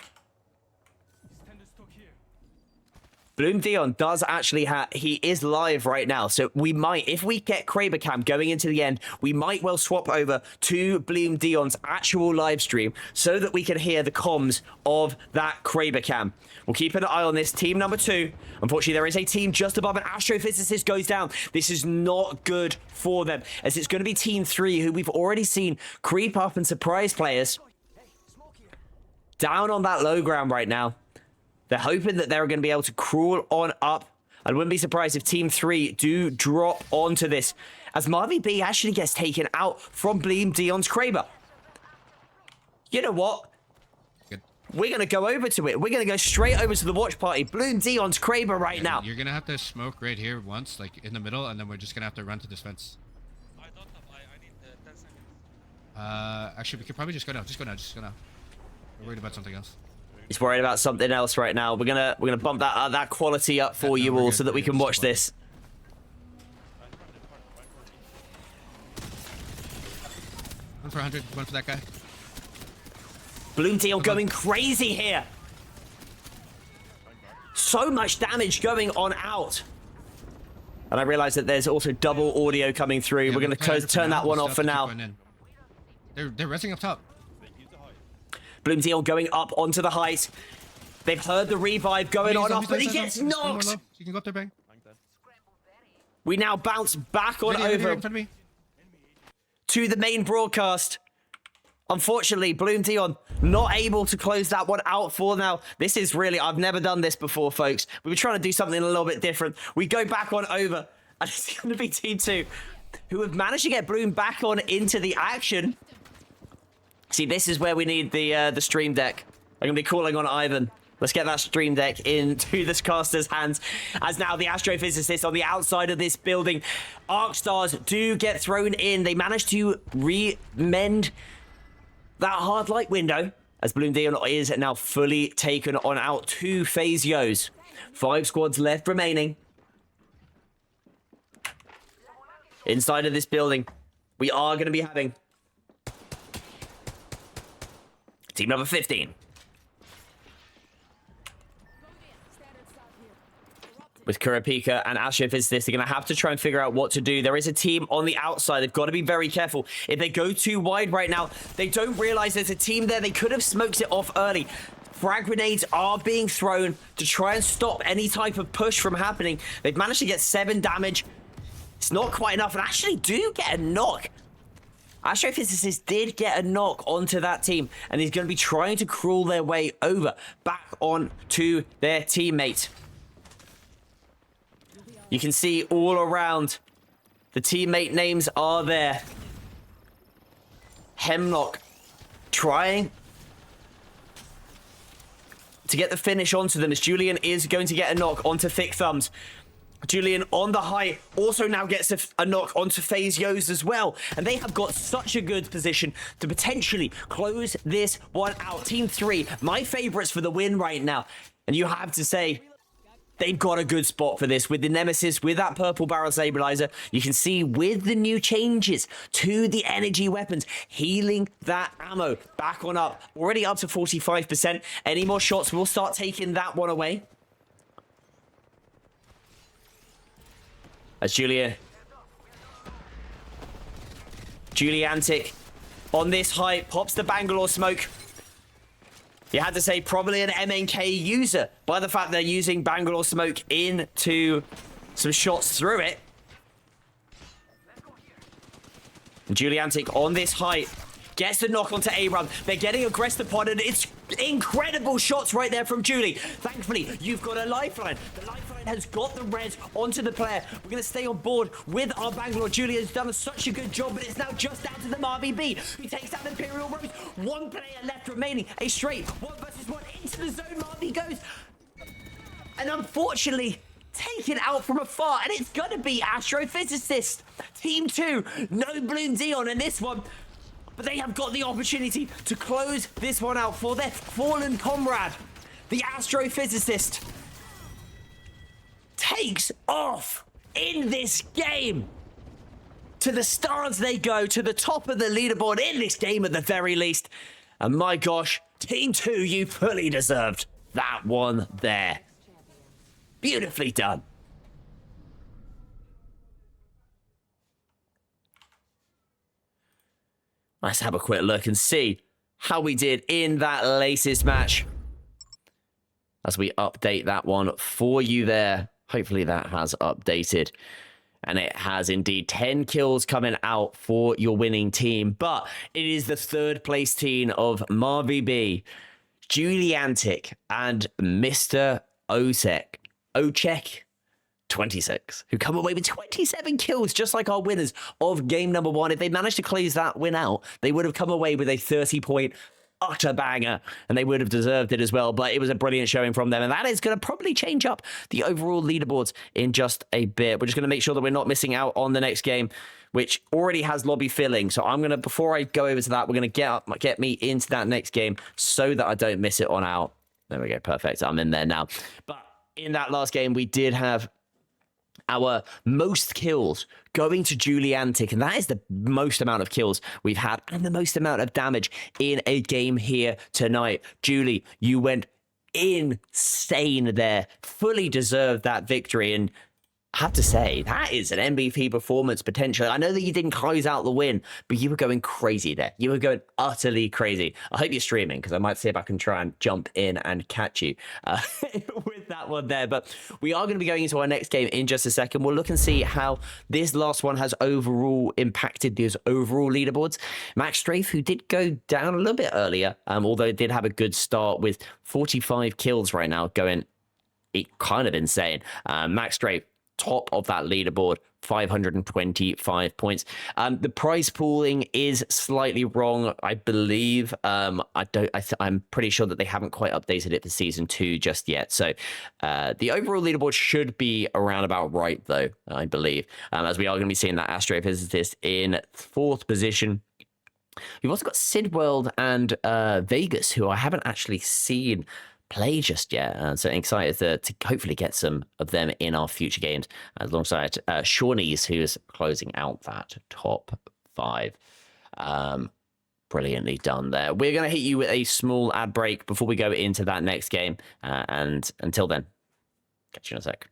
Bloom Dion does actually have, he is live right now. So we might, if we get Kraber Cam going into the end, we might well swap over to Bloom Dion's actual live stream so that we can hear the comms of that Kraber Cam. We'll keep an eye on this. Team number 2. Unfortunately, there is a team just above, an astrophysicist goes down. This is not good for them, as it's going to be team 3, who we've already seen creep up and surprise players down on that low ground right now. They're hoping that they're going to be able to crawl on up. I wouldn't be surprised if Team 3 do drop onto this, as Marvy B actually gets taken out from Bloom Dion's Kraber. You know what? Good. We're going to go over to it. We're going to go straight over to the watch party. Bloom Dion's Kraber right now. You're going to have to smoke right here once, like in the middle, and then we're just going to have to run to this fence. I don't know. I need 10 seconds. Actually, we could probably just go now. Just go now. We're worried about something else. He's worried about something else right now. We're gonna bump that quality up for you all so that we can watch this. One for 100. One for that guy. Bloom Dion going crazy here. So much damage going on out. And I realize that there's also double audio coming through. Yeah, we're going to turn that one off for now. They're resing up top. Bloom Dion going up onto the height. They've heard the revive going on off, but he gets knocked. You can go up there, bang. We now bounce back on Right here, over in front of me. to the main broadcast. Unfortunately, Bloom Dion not able to close that one out for now. This is really, I've never done this before, folks. We were trying to do something a little bit different. We go back on over, and it's going to be Team 2, who have managed to get Bloom back on into the action. See, this is where we need the stream deck. I'm going to be calling on Ivan. Let's get that stream deck into this caster's hands, as now the astrophysicist on the outside of this building. Arc stars do get thrown in. They manage to mend that hard light window, as Bloom Dion is now fully taken on out. 2 phase Yos. 5 squads left remaining. Inside of this building, we are going to be having team number 15. With Kurapika and Astrophysicist, they're going to have to try and figure out what to do. There is a team on the outside. They've got to be very careful. If they go too wide right now, they don't realize there's a team there. They could have smoked it off early. Frag grenades are being thrown to try and stop any type of push from happening. They've managed to get 7 damage. It's not quite enough, and actually do get a knock. Astrophysicist did get a knock onto that team, and he's going to be trying to crawl their way over, back on to their teammate. You can see all around, the teammate names are there. Hemlock trying to get the finish onto them, as Julian is going to get a knock onto Thick Thumbs. Julian on the high also now gets a knock onto FaZe Yos as well. And they have got such a good position to potentially close this one out. Team 3, my favorites for the win right now. And you have to say, they've got a good spot for this with the Nemesis, with that purple barrel stabilizer. You can see with the new changes to the energy weapons, healing that ammo back on up. Already up to 45%. Any more shots, we'll start taking that one away. As Juliantic on this height pops the Bangalore smoke. You had to say probably an MNK user by the fact they're using Bangalore smoke into some shots through it. And Juliantic on this height gets the knock onto A-Run. They're getting aggressive upon it. It's incredible shots right there from Julie. Thankfully, you've got a lifeline. The lifeline has got the res onto the player. We're going to stay on board with our Bangalore. Julie has done such a good job, but it's now just down to the RBB, who takes down Imperial Rose. 1 player left remaining. A straight 1 versus 1 into the zone. Marby goes. And unfortunately, taken out from afar. And it's going to be Astrophysicist. Team 2, no Bloom Dion in this one. But they have got the opportunity to close this one out for their fallen comrade. The astrophysicist takes off in this game. To the stars they go, to the top of the leaderboard in this game at the very least. And my gosh, Team 2, you fully deserved that one there. Beautifully done. Let's have a quick look and see how we did in that latest match. As we update that one for you there. Hopefully that has updated. And it has indeed 10 kills coming out for your winning team. But it is the third place team of Marvy B, Juliantic, and Mr. Ocek 26, who come away with 27 kills, just like our winners of game number 1. If they managed to close that win out, they would have come away with a 30-point utter banger, and they would have deserved it as well. But it was a brilliant showing from them, and that is going to probably change up the overall leaderboards in just a bit. We're just going to make sure that we're not missing out on the next game, which already has lobby filling. So I'm going to, before I go over to that, we're going to get me into that next game so that I don't miss it on out. There we go, perfect. I'm in there now. But in that last game, we did have our most kills going to Juliantic, and that is the most amount of kills we've had and the most amount of damage in a game here tonight. Julie, you went insane there, fully deserved that victory, and I have to say, that is an MVP performance potentially. I know that you didn't close out the win, but you were going crazy there. You were going utterly crazy. I hope you're streaming, because I might see if I can try and jump in and catch you with that one there. But we are going to be going into our next game in just a second. We'll look and see how this last one has overall impacted those overall leaderboards. Max Strafe, who did go down a little bit earlier, although did have a good start with 45 kills right now, going kind of insane. Max Strafe, top of that leaderboard, 525 points. The prize pooling is slightly wrong, I believe. I'm pretty sure that they haven't quite updated it for season 2 just yet. So the overall leaderboard should be around about right, though, I believe. As we are going to be seeing that astrophysicist in 4th position. We've also got Sidworld and Vegas, who I haven't actually seen play just yet, so excited to hopefully get some of them in our future games, alongside Shawnees, who is closing out that top 5. Brilliantly done there. We're going to hit you with a small ad break before we go into that next game, and until then, catch you in a sec.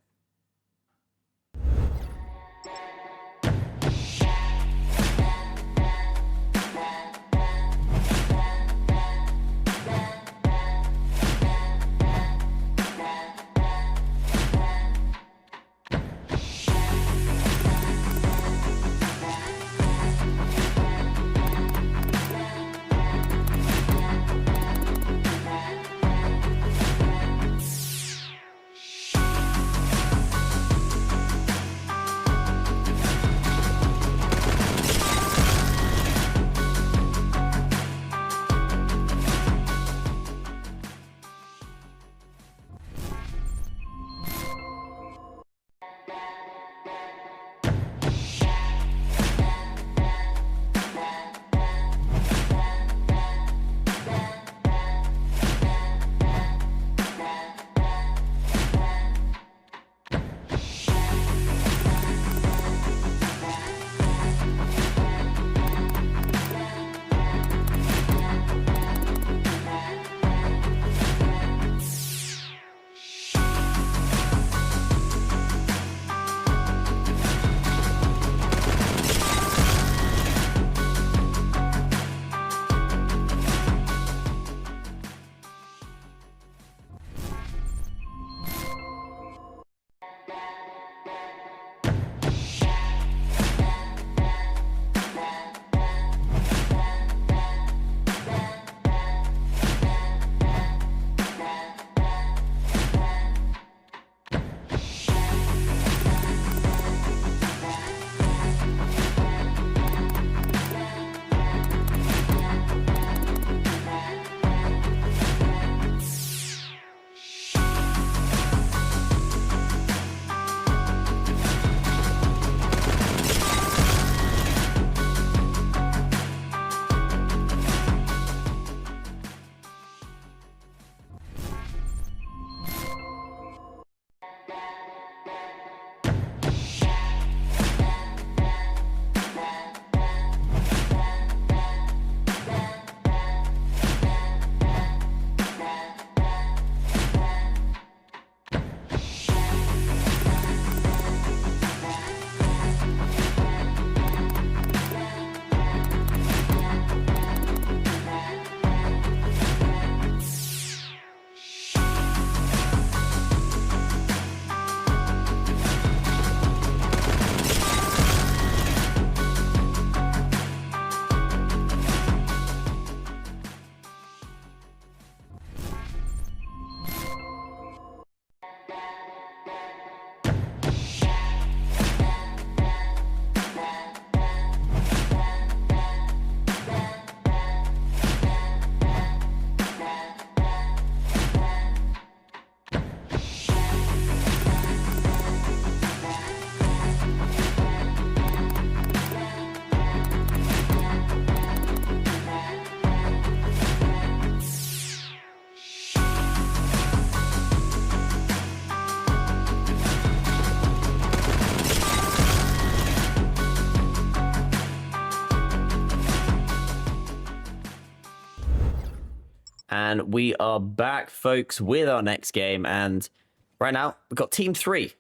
And we are back, folks, with our next game. And right now, we've got Team 3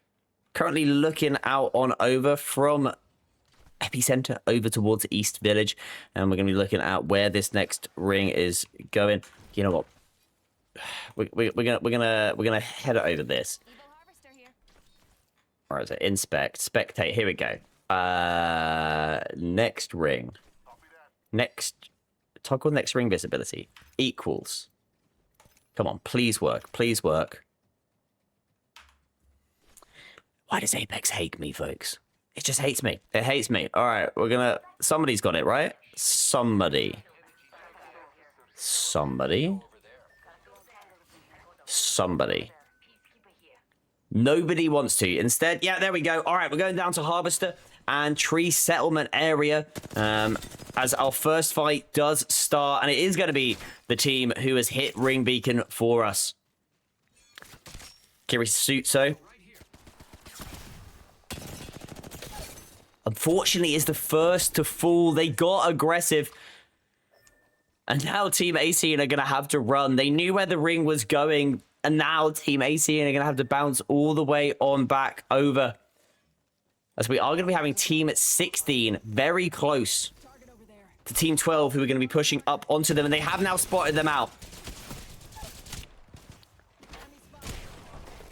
currently looking out on over from Epicenter over towards East Village. And we're going to be looking at where this next ring is going. You know what? We're gonna head over this. All right, so inspect, spectate. Here we go. Next ring. Next. Toggle next ring visibility equals. Come on, please work. Please work. Why does Apex hate me, folks? It just hates me. It hates me. All right, we're gonna. Somebody's got it, right? Somebody. Nobody wants to. Instead, yeah, there we go. All right, we're going down to Harvester and Tree Settlement area as our first fight does start. And it is going to be the team who has hit Ring Beacon for us. Kirisutsu. Unfortunately, is the first to fall. They got aggressive. And now Team AC are going to have to run. They knew where the ring was going. And now Team AC are going to have to bounce all the way on back over. As we are going to be having Team 16 very close to Team 12, who are going to be pushing up onto them. And they have now spotted them out.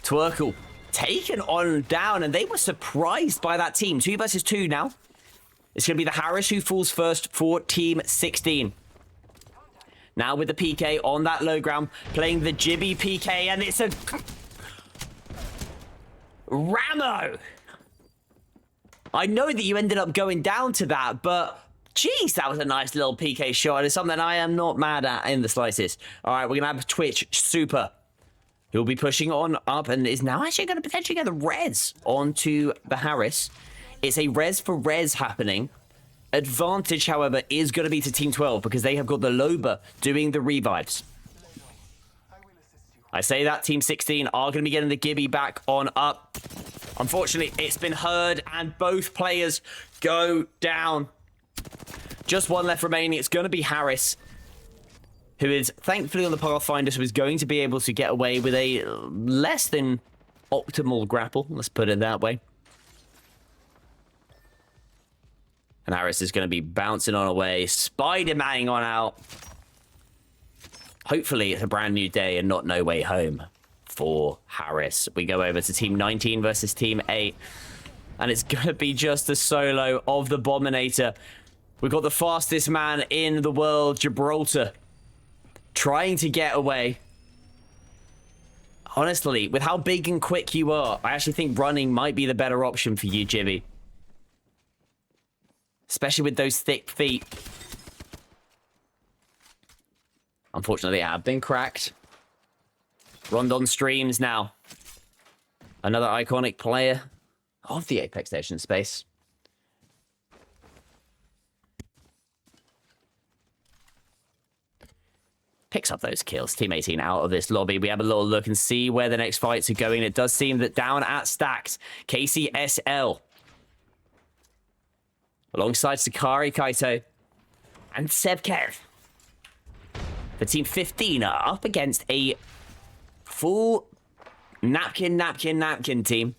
Twerkle taken on down. And they were surprised by that team. 2 versus 2 now. It's going to be the Harris who falls first for Team 16. Now with the PK on that low ground, playing the Jibby PK, and it's a Ramo. I know that you ended up going down to that, but geez, that was a nice little PK shot. It's something I am not mad at in the slightest. All right, we're going to have Twitch Super, who'll be pushing on up and is now actually going to potentially get the res onto the Harris. It's a res for res happening. Advantage, however, is going to be to Team 12 because they have got the Loba doing the revives. I say that Team 16 are going to be getting the Gibby back on up. Unfortunately, it's been heard and both players go down. Just one left remaining. It's going to be Harris, who is thankfully on the Pathfinder, so is going to be able to get away with a less than optimal grapple. Let's put it that way. And Harris is going to be bouncing on away, Spider-Manning on out. Hopefully it's a brand new day and not no way home for Harris. We go over to Team 19 versus Team 8. And it's going to be just a solo of the Bominator. We've got the fastest man in the world, Gibraltar, trying to get away. Honestly, with how big and quick you are, I actually think running might be the better option for you, Jibby. Especially with those thick feet. Unfortunately, they have been cracked. Rondon streams now. Another iconic player of the Apex Legends space. Picks up those kills. Team 18 out of this lobby. We have a little look and see where the next fights are going. It does seem that down at Stacks, KCSL alongside Sakari Kaito and Sebkev. The Team 15 are up against a full napkin team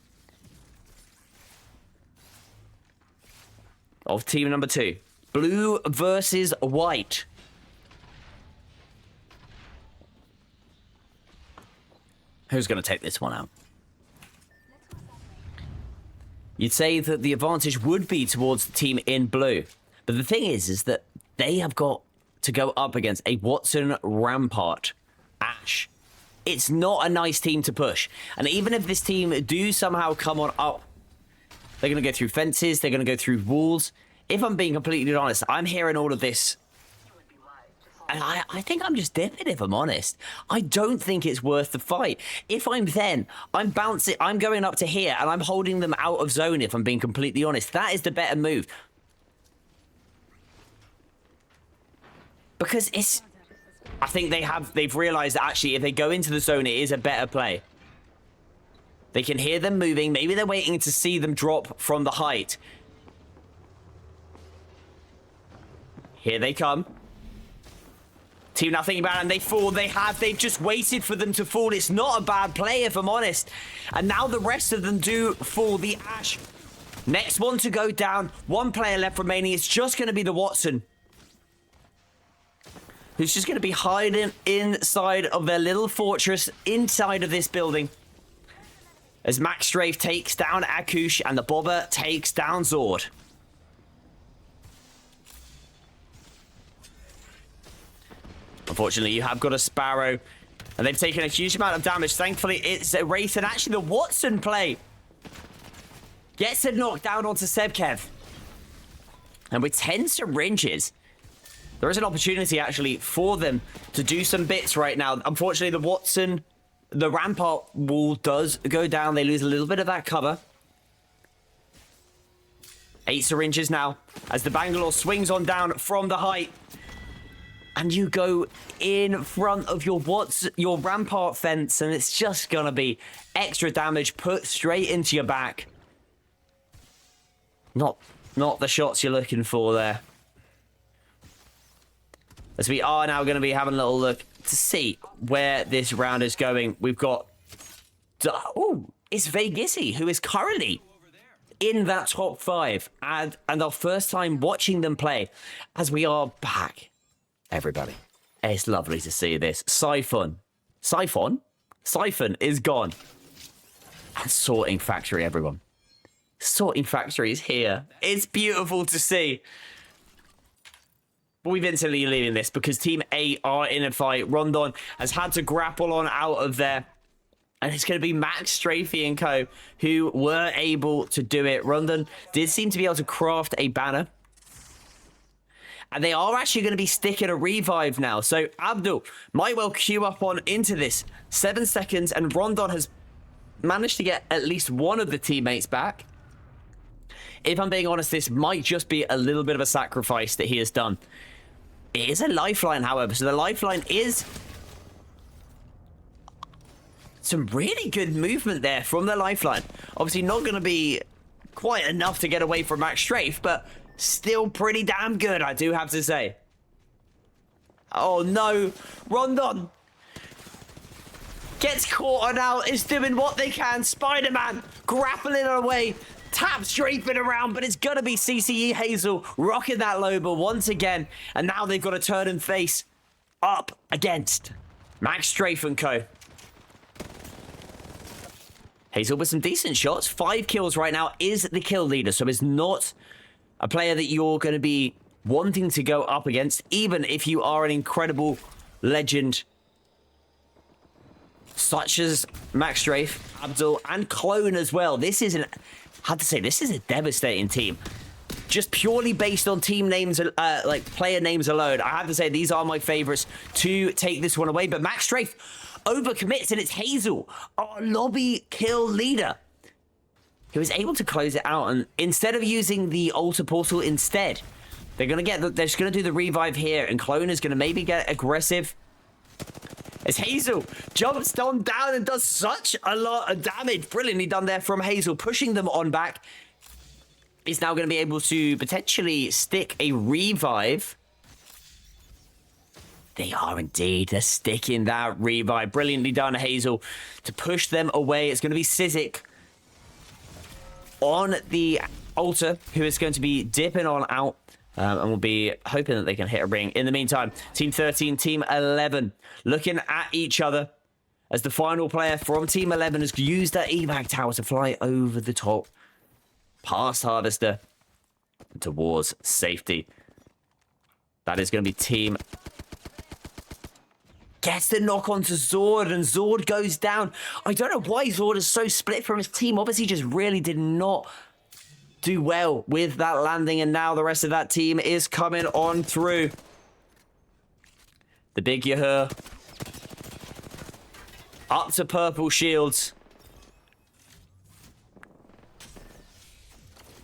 of team number 2. Blue versus white. Who's going to take this one out? You'd say that the advantage would be towards the team in blue. But the thing is that they have got to go up against a Watson Rampart Ash. It's not a nice team to push. And even if this team do somehow come on up, they're going to go through fences, they're going to go through walls. If I'm being completely honest, I'm hearing all of this. And I think I'm just dipping, if I'm honest. I don't think it's worth the fight. If I'm then, I'm bouncing, I'm going up to here, and I'm holding them out of zone, if I'm being completely honest. That is the better move. Because it's... I think they've realized that actually if they go into the zone, it is a better play. They can hear them moving. Maybe they're waiting to see them drop from the height. Here they come. Team now thinking about it, and they fall. They've just waited for them to fall. It's not a bad play, if I'm honest. And now the rest of them do fall. The Ash, next one to go down. One player left remaining. It's just going to be the Watson, who's just going to be hiding inside of their little fortress inside of this building. As Max Strafe takes down Akush and the Bobber takes down Zord. Unfortunately, you have got a Sparrow, and they've taken a huge amount of damage. Thankfully, it's a Wraith, and actually the Watson play gets a knockdown onto Sebkev. And with 10 syringes, there is an opportunity, actually, for them to do some bits right now. Unfortunately, the Watson, the Rampart wall does go down. They lose a little bit of that cover. 8 syringes now, as the Bangalore swings on down from the height. And you go in front of your Rampart fence, and it's just going to be extra damage put straight into your back. Not the shots you're looking for there. As we are now going to be having a little look to see where this round is going. We've got... Oh, it's Vegasy, who is currently in that top 5. And our first time watching them play, as we are back. Everybody, it's lovely to see this. Siphon is gone. And Sorting Factory, everyone. Sorting Factory is here. It's beautiful to see. But we've instantly leaving this because Team A are in a fight. Rondon has had to grapple on out of there. And it's going to be Max Strafey and co. who were able to do it. Rondon did seem to be able to craft a banner. And they are actually going to be sticking a revive now. So Abdul might well queue up on into this. 7 seconds, and Rondon has managed to get at least one of the teammates back. If I'm being honest, this might just be a little bit of a sacrifice that he has done. It is a lifeline, however. So the lifeline is some really good movement there from the lifeline. Obviously not going to be quite enough to get away from Max Strafe, but still pretty damn good, I do have to say. Oh no, Rondon gets caught on out, is doing what they can. Spider-Man grappling away, tap strafing around, but it's gonna be CCE Hazel rocking that Loba once again. And now they've got to turn and face up against Max Strafe and co. Hazel with some decent shots. 5 kills right now, is the kill leader, so is not a player that you're going to be wanting to go up against, even if you are an incredible legend such as Max Strafe, Abdul, and Clone as well. This is this is a devastating team. Just purely based on team names, like player names alone, I have to say these are my favorites to take this one away. But Max Strafe overcommits, and it's Hazel, our lobby kill leader, who is able to close it out. And instead of using the altar portal, instead they're just gonna do the revive here, and Clone is gonna maybe get aggressive as Hazel jumps down and does such a lot of damage. Brilliantly done there from Hazel, pushing them on back. Is now going to be able to potentially stick a revive. They are indeed. They're sticking that revive. Brilliantly done, Hazel, to push them away. It's going to be Sizik on the altar, who is going to be dipping on out. And we'll be hoping that they can hit a ring. In the meantime, Team 13, Team 11, looking at each other as the final player from Team 11 has used that evac tower to fly over the top, past Harvester, towards safety. That is going to be Team... Gets the knock onto Zord, and Zord goes down. I don't know why Zord is so split from his team. Obviously, just really did not do well with that landing, and now the rest of that team is coming on through. The big Yahoo up to purple shields.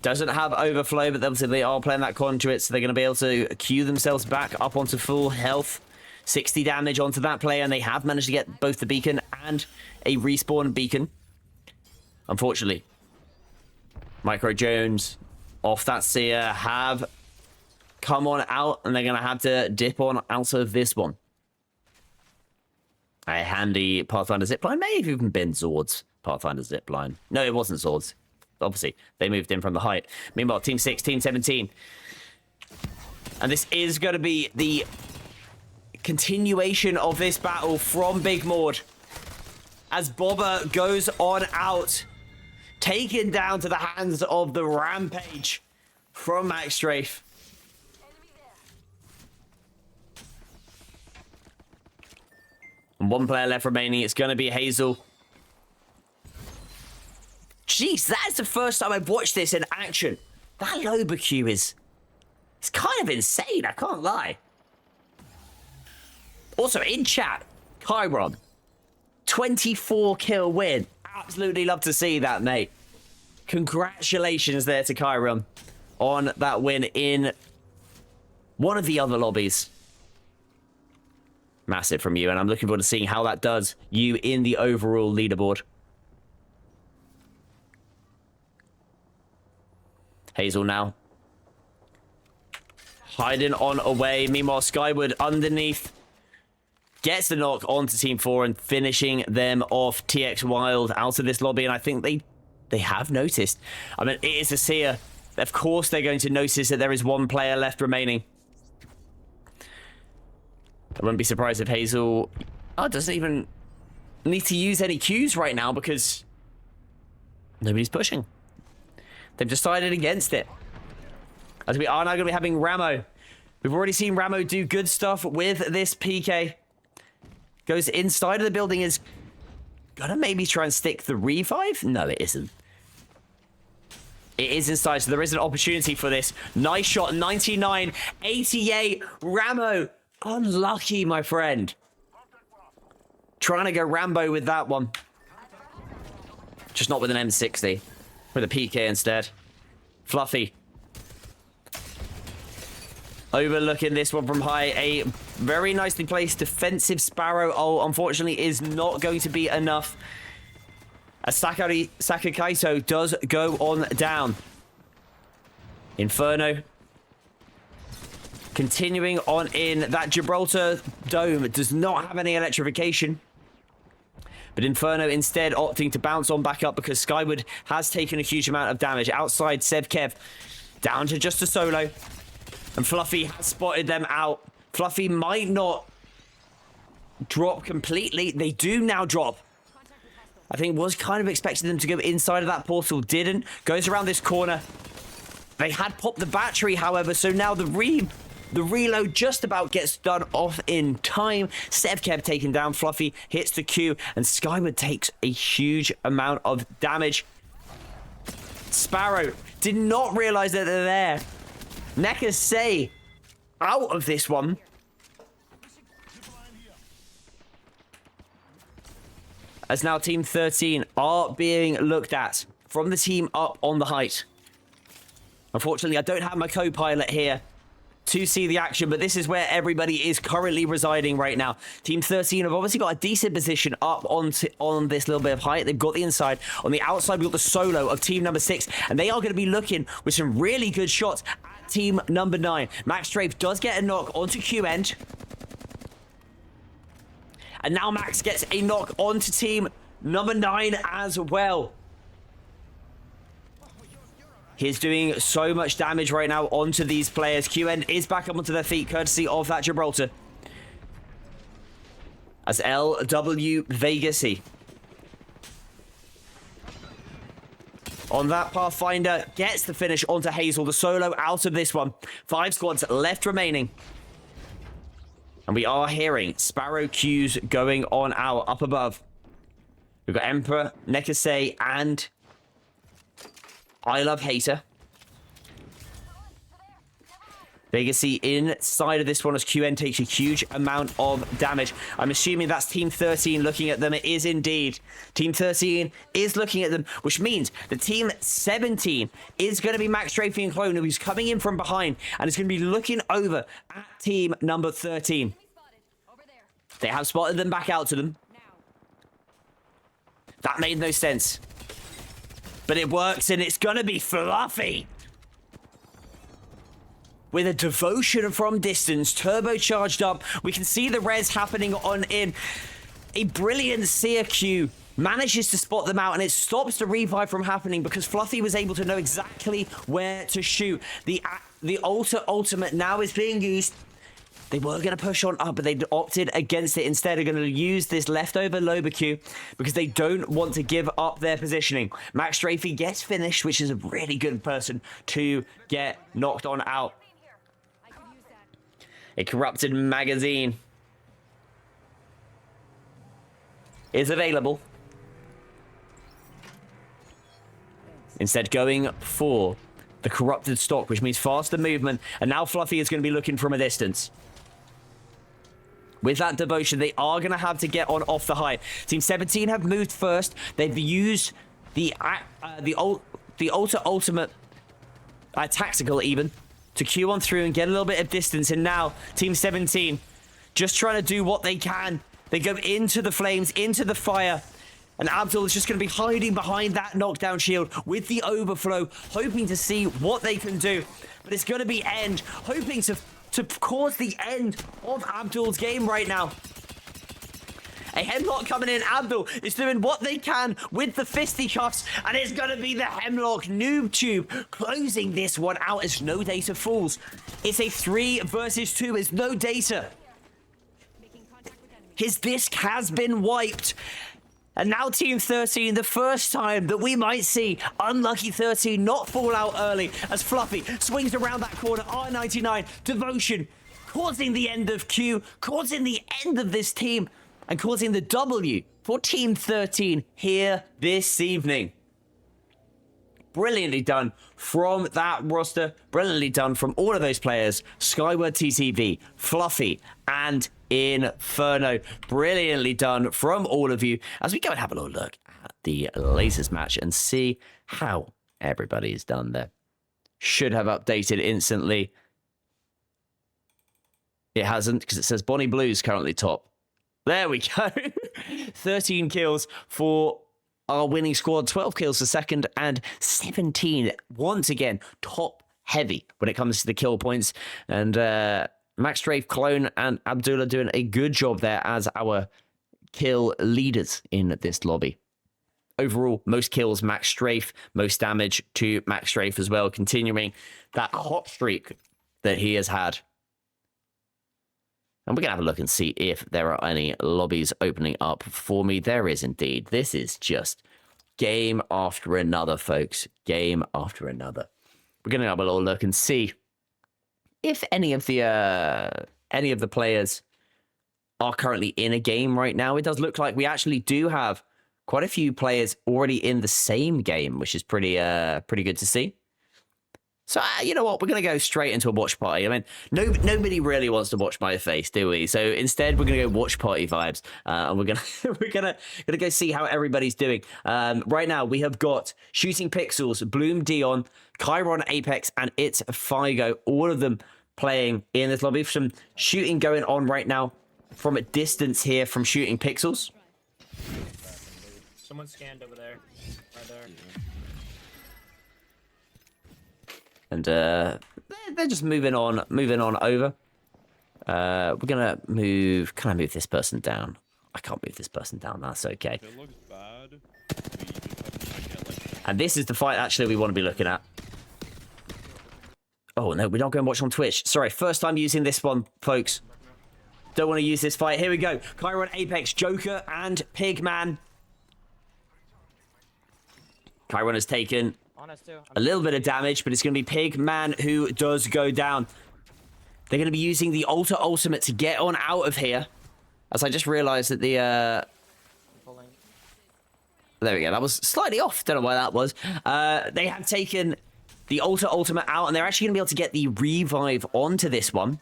Doesn't have overflow, but obviously they are playing that conduit, so they're going to be able to queue themselves back up onto full health. 60 damage onto that player, and they have managed to get both the beacon and a respawn beacon. Unfortunately, Micro Jones off that seer have come on out, and they're going to have to dip on out of this one. A handy Pathfinder zipline. May have even been Zord's Pathfinder zipline. No, it wasn't Zord's. Obviously, they moved in from the height. Meanwhile, Team 6, Team 17. And this is going to be the continuation of this battle from Big Maud. As Bobber goes on out, taken down to the hands of the Rampage from Max Strafe. And one player left remaining. It's going to be Hazel. Jeez, that is the first time I've watched this in action. That Loba Q is... It's kind of insane, I can't lie. Also, in chat, Chiron. 24 kill win. Absolutely love to see that, mate. Congratulations there to Chiron on that win in one of the other lobbies. Massive from you, and I'm looking forward to seeing how that does you in the overall leaderboard. Hazel now. Hiding on away. Meanwhile, Skyward underneath. Gets the knock onto Team 4 and finishing them off. TX Wild out of this lobby, and I think they have noticed. I mean, it is a seer. Of course they're going to notice that there is one player left remaining. I wouldn't be surprised if Hazel doesn't even need to use any Qs right now because nobody's pushing. They've decided against it. As we are now going to be having Ramo. We've already seen Ramo do good stuff with this PK. Goes inside of the building, is gonna maybe try and stick the revive? No, it isn't. It is inside, so there is an opportunity for this. Nice shot, 99, 88, Ramo. Unlucky, my friend. Trying to go Rambo with that one. Just not with an M60. With a PK instead. Fluffy. Overlooking this one from high. A very nicely placed defensive Sparrow. Oh, unfortunately, is not going to be enough. As Sakakaito does go on down. Inferno. Continuing on in. That Gibraltar dome does not have any electrification. But Inferno instead opting to bounce on back up because Skyward has taken a huge amount of damage. Outside, Sebkev down to just a solo. And Fluffy has spotted them out. Fluffy might not drop completely. They do now drop. I think was kind of expecting them to go inside of that portal. Didn't. Goes around this corner. They had popped the battery, however, so now the reload just about gets done off in time. Sebkev taken down. Fluffy hits the Q, and Skyward takes a huge amount of damage. Sparrow did not realize that they're there. Nekase out of this one. As now Team 13 are being looked at from the team up on the height. Unfortunately, I don't have my co-pilot here to see the action, but this is where everybody is currently residing right now. Team 13 have obviously got a decent position up on this little bit of height. They've got the inside. On the outside, we've got the solo of team number 6, and they are going to be looking with some really good shots at team number 9. Max Strafe does get a knock onto Q end. And now Max gets a knock onto team number 9 as well. He's doing so much damage right now onto these players. QN is back up onto their feet, courtesy of that Gibraltar. As LW Vegasy. On that Pathfinder, gets the finish onto Hazel. The solo out of this one. 5 squads left remaining. And we are hearing Sparrow Qs going on out up above. We've got Emperor, Nekase, and I Love Hater. Vegasy inside of this one as QN takes a huge amount of damage. I'm assuming that's Team 13 looking at them. It is indeed. Team 13 is looking at them, which means the Team 17 is going to be Max Strafe and Clone, who's coming in from behind and is going to be looking over at Team number 13. They have spotted them back out to them. That made no sense. But it works, and it's going to be Fluffy. With a devotion from distance, turbocharged up. We can see the res happening on in. A brilliant seer Q manages to spot them out, and it stops the revive from happening because Fluffy was able to know exactly where to shoot. The ultimate now is being used. They were going to push on up, but they opted against it. Instead, they're going to use this leftover Loba Q because they don't want to give up their positioning. Max Strafey gets finished, which is a really good person to get knocked on out. A corrupted magazine is available. Instead, going for the corrupted stock, which means faster movement. And now Fluffy is going to be looking from a distance. With that devotion, they are going to have to get on off the high. Team 17 have moved first. They've used the ultimate tactical even to queue on through and get a little bit of distance. And now Team 17 just trying to do what they can. They go into the flames, into the fire. And Abdul is just going to be hiding behind that knockdown shield with the overflow, hoping to see what they can do. But it's going to be end, hoping to cause the end of Abdul's game right now. A hemlock coming in. Abdul is doing what they can with the fisticuffs, and it's going to be the hemlock noob tube closing this one out as no data falls. It's a 3 versus 2. It's no data. His disc has been wiped. And now Team 13, the first time that we might see Unlucky 13 not fall out early as Fluffy swings around that corner. R99, Devotion, causing the end of Q, causing the end of this team, and causing the W for Team 13 here this evening. Brilliantly done from that roster. Brilliantly done from all of those players. Skyward TTV, Fluffy, and Inferno. Brilliantly done from all of you as we go and have a little look at the latest match and see how everybody is done there. Should have updated instantly. It hasn't because it says Bonnie Blue's currently top. There we go. 13 kills for our winning squad, 12 kills for second, and 17 once again top heavy when it comes to the kill points. And Max Strafe, Clone, and Abdullah doing a good job there as our kill leaders in this lobby. Overall, most kills, Max Strafe, most damage to Max Strafe as well, continuing that hot streak that he has had. And we're going to have a look and see if there are any lobbies opening up for me. There is indeed. This is just game after another, folks. Game after another. We're going to have a little look and see if any of the players are currently in a game right now. It does look like we actually do have quite a few players already in the same game, which is pretty good to see. So, you know what? We're going to go straight into a watch party. I mean, nobody really wants to watch my face, do we? So instead, we're going to go watch party vibes. And we're going to go see how everybody's doing. Right now, we have got Shooting Pixels, Bloom Dion, Chiron Apex, and It's Figo. All of them playing in this lobby. Some shooting going on right now from a distance here from Shooting Pixels. Someone scanned over there. Right there. And they're just moving on over. We're gonna move. Can I move this person down? I can't move this person down. That's okay. It looks bad. We just have to get, And this is the fight actually we want to be looking at. Oh no, we're not going to watch on Twitch. Sorry, first time using this one, folks. Don't want to use this fight. Here we go. Chiron Apex, Joker, and Pigman. Chiron has taken a little bit of damage, but it's going to be Pigman who does go down. They're going to be using the ultimate to get on out of here. As I just realized that the... There we go. That was slightly off. Don't know why that was. They have taken the ultimate out, and they're actually going to be able to get the revive onto this one.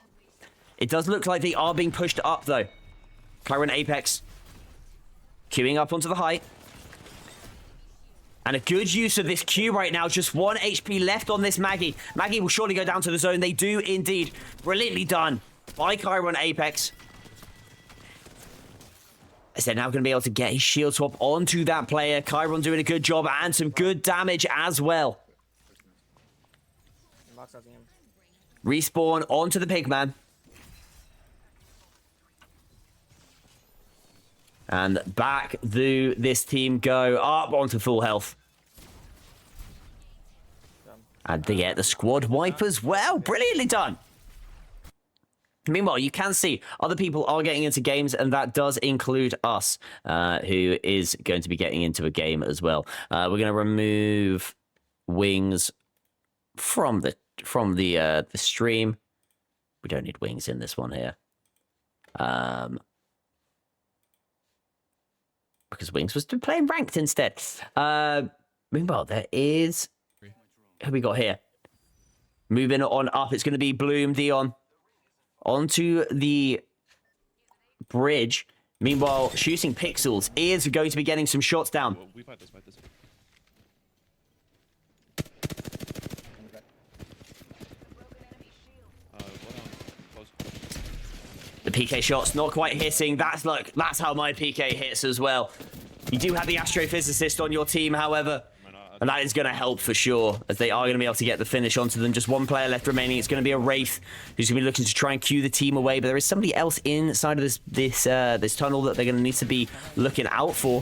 It does look like they are being pushed up, though. Chiron Apex queuing up onto the height. And a good use of this Q right now. Just 1 HP left on this Maggie. Maggie will surely go down to the zone. They do indeed. Brilliantly done by Chiron Apex. As they're now going to be able to get his shield swap onto that player. Chiron doing a good job and some good damage as well. Respawn onto the Pigman. And back do this team go up onto full health. And they get the squad wipe as well. Brilliantly done. Meanwhile, you can see other people are getting into games, and that does include us, who is going to be getting into a game as well. We're going to remove wings from the stream. We don't need wings in this one here, because wings was playing ranked instead. Meanwhile, there is who we got here. Moving on up, it's going to be Bloom Dion. Onto the bridge. Meanwhile, Shooting Pixels is going to be getting some shots down. We fight this, fight this. Close. The PK shot's not quite hitting. That's how my PK hits as well. You do have the astrophysicist on your team, however. And that is going to help for sure, as they are going to be able to get the finish onto them. Just one player left remaining. It's going to be a Wraith, who's going to be looking to try and cue the team away. But there is somebody else inside of this tunnel that they're going to need to be looking out for.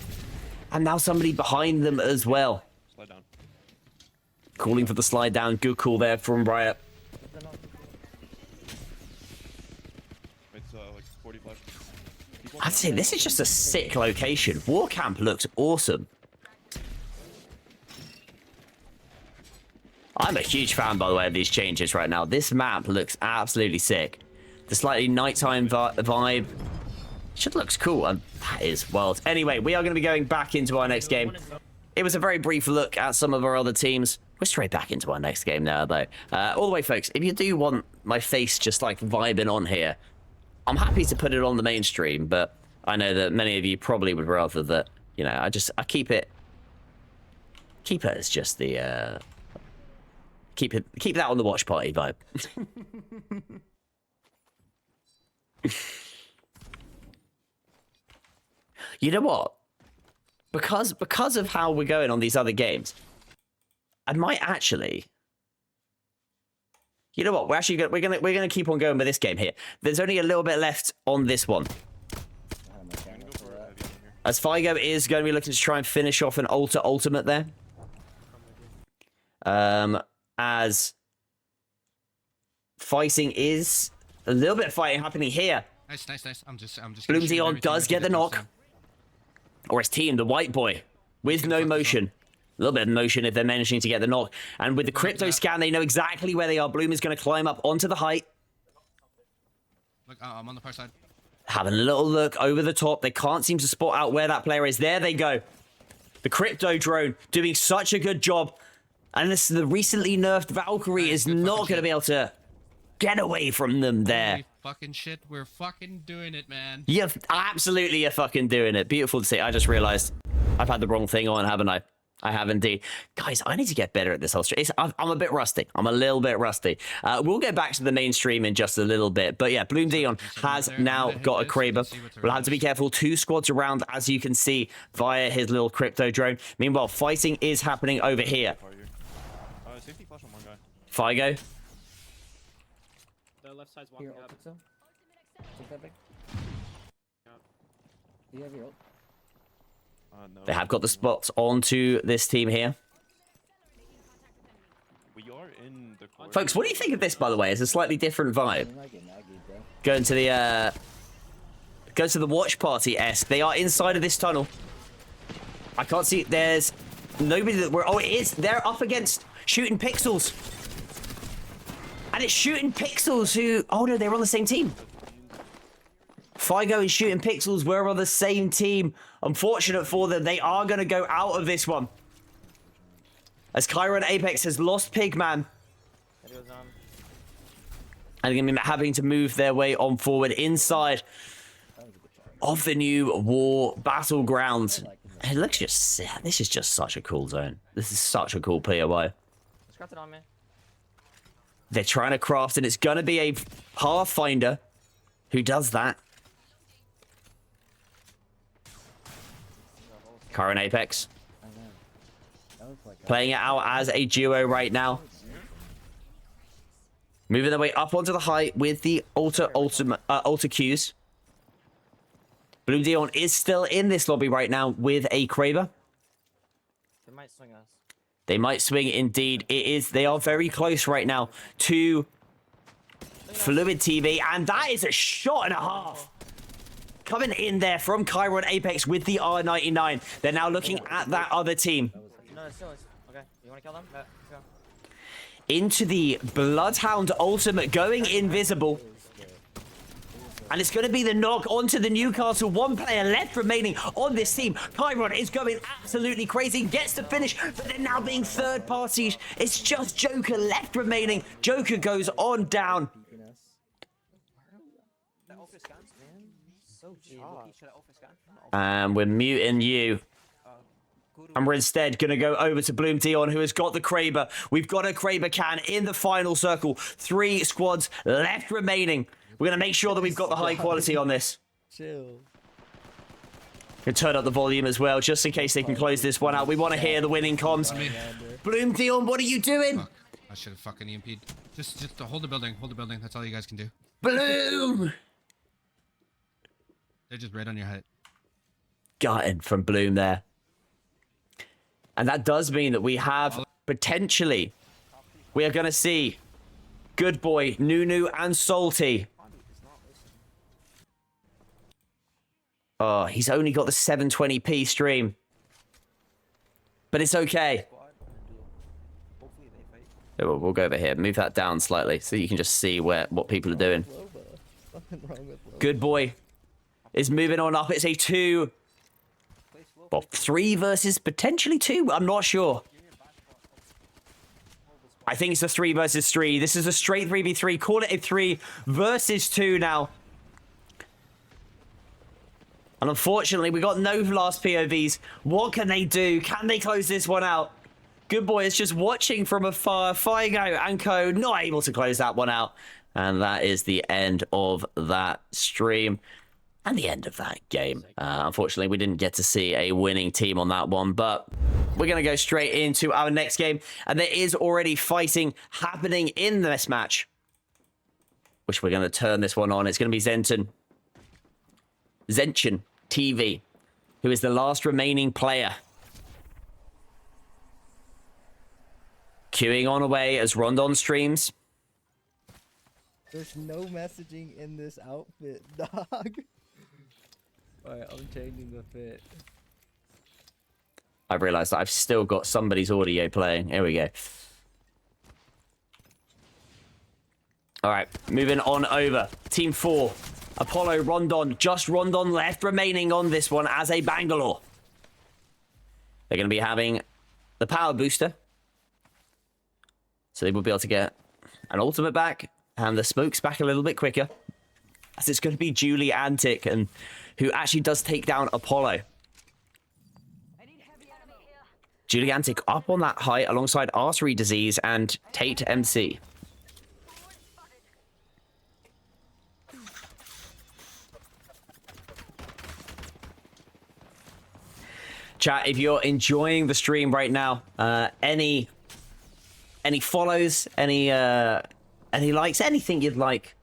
And now somebody behind them as well. Slide down. Calling for the slide down. Good call there from Riot. It's like 45. I'd say this is just a sick location. War Camp looks awesome. I'm a huge fan, by the way, of these changes right now. This map looks absolutely sick. The slightly nighttime vibe just looks cool, and that is wild. Anyway, we are going to be going back into our next game. It was a very brief look at some of our other teams. We're straight back into our next game now, though. All the way, folks, if you do want my face just like vibing on here, I'm happy to put it on the mainstream, but I know that many of you probably would rather that, you know, I keep it as just the keep that on the watch party vibe. You know what? Because of how we're going on these other games, I might actually. You know what? We're gonna keep on going with this game here. There's only a little bit left on this one. As Figo is going to be looking to try and finish off an ultimate there. As fighting is a little bit of fighting happening here. Nice. I'm just. Bloom Dion does get the knock. Or his team, the white boy, with no motion. A little bit of motion if they're managing to get the knock. And with the crypto scan, they know exactly where they are. Bloom is going to climb up onto the height. Look, I'm on the far side. Having a little look over the top. They can't seem to spot out where that player is. There they go. The crypto drone doing such a good job. And this, the recently nerfed Valkyrie is not going to be able to get away from them there. Holy fucking shit, we're fucking doing it, man. Yeah, absolutely, you're fucking doing it. Beautiful to see. I just realized I've had the wrong thing on, haven't I? I have indeed. Guys, I need to get better at this whole stream. I'm a bit rusty. I'm a little bit rusty. We'll get back to the mainstream in just a little bit. But yeah, Bloom Dion has now got a Kraber. We'll have to be careful. 2 squads around, as you can see, via his little crypto drone. Meanwhile, fighting is happening over here. Safety flash on one guy. Figo. The left side's walking up. No. They have got the spots onto this team here. We are in the corner. Folks, what do you think of this, by the way? It's a slightly different vibe. Going to the watch party-esque. They are inside of this tunnel. I can't see. There's nobody that we're. Oh, it is. They're up against Shooting Pixels. And it's Shooting Pixels who. Oh no, they're on the same team. Figo and Shooting Pixels were on the same team. Unfortunate for them, they are going to go out of this one. As Kyra and Apex has lost Pigman. And they're going to be having to move their way on forward inside of the new war battleground. It looks just... This is just such a cool zone. This is such a cool POI. Craft it on me. They're trying to craft, and it's going to be a Pathfinder who does that. Current Apex. Playing it out as a duo right now. Moving their way up onto the height with the Ultra Qs. Bloom Dion is still in this lobby right now with a Kraber. They might swing us. They might swing indeed. They are very close right now to Fluid TV, and that is a shot and a half. Coming in there from Cairo and Apex with the R99. They're now looking at that other team. No, it's still us. Okay, you wanna kill them? Yeah, let's go. Into the Bloodhound ultimate, going invisible. And it's going to be the knock onto the Newcastle. One player left remaining on this team. Chiron is going absolutely crazy. Gets the finish, but they're now being third parties. It's just Joker left remaining. Joker goes on down. And we're muting you. And we're instead going to go over to Bloom Dion, who has got the Kraber. We've got a Kraber can in the final circle. 3 squads left remaining. We're going to make sure that we've got the high quality on this. Chill. Can turn up the volume as well, just in case they can close this one out. We want to hear the winning comms. Bloom Dion, what are you doing? Fuck. I should have fucking EMP'd. Just hold the building. Hold the building. That's all you guys can do. Bloom! They're just right on your head. Gutted from Bloom there. And that does mean that we have potentially, we are going to see Good Boy, Nunu, and Salty. Oh, he's only got the 720p stream. But it's okay. Yeah, we'll go over here. Move that down slightly so you can just see what people are doing. Good Boy is moving on up. It's a 2. Well, 3 versus potentially 2. I'm not sure. I think it's a 3 versus 3. This is a straight 3v3. Call it a 3 versus 2 now. And unfortunately, we got no last POVs. What can they do? Can they close this one out? Good Boy is just watching from afar. Figo and Co. not able to close that one out. And that is the end of that stream. And the end of that game. Unfortunately, we didn't get to see a winning team on that one, but we're going to go straight into our next game. And there is already fighting happening in this match, which we're going to turn this one on. It's going to be Zenchen TV, who is the last remaining player. Queuing on away as Rondon streams. There's no messaging in this outfit, dog. Alright, I'm changing the fit. I've realized that I've still got somebody's audio playing. Here we go. All right, moving on over. Team 4, Apollo, Rondon. Just Rondon left remaining on this one as a Bangalore. They're going to be having the power booster. So they will be able to get an ultimate back and the smokes back a little bit quicker. As it's going to be Julie Antic, and who actually does take down Apollo. Julie Antic up on that height alongside Artery Disease and Tate MC. Chat, if you're enjoying the stream right now, any follows, any likes, anything you'd like,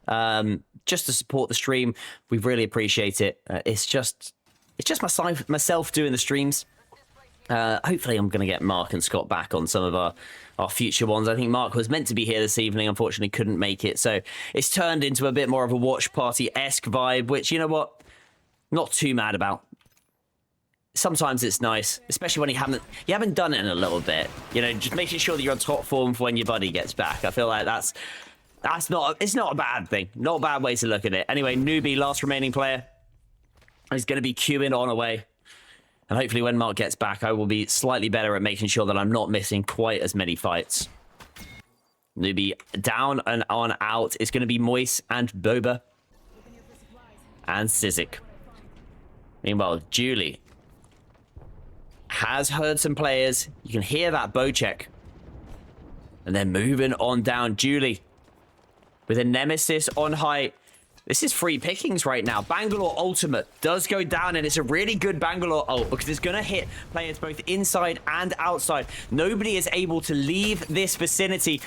just to support the stream, we really appreciate it. It's just myself doing the streams. Hopefully I'm going to get Mark and Scott back on some of our future ones. I think Mark was meant to be here this evening, unfortunately couldn't make it. So it's turned into a bit more of a watch party-esque vibe, which, you know what, not too mad about. Sometimes it's nice, especially when you haven't done it in a little bit. You know, just making sure that you're on top form for when your buddy gets back. I feel like it's not a bad thing. Not a bad way to look at it. Anyway, Newbie, last remaining player, is going to be queuing on away. And hopefully when Mark gets back, I will be slightly better at making sure that I'm not missing quite as many fights. Newbie down and on out. It's going to be Moise and Boba and Sizik. Meanwhile, Julie has heard some players. You can hear that bow check. And then moving on down, Julie with a Nemesis on height. This is free pickings right now. Bangalore ultimate does go down, and it's a really good Bangalore ult because it's going to hit players both inside and outside. Nobody is able to leave this vicinity.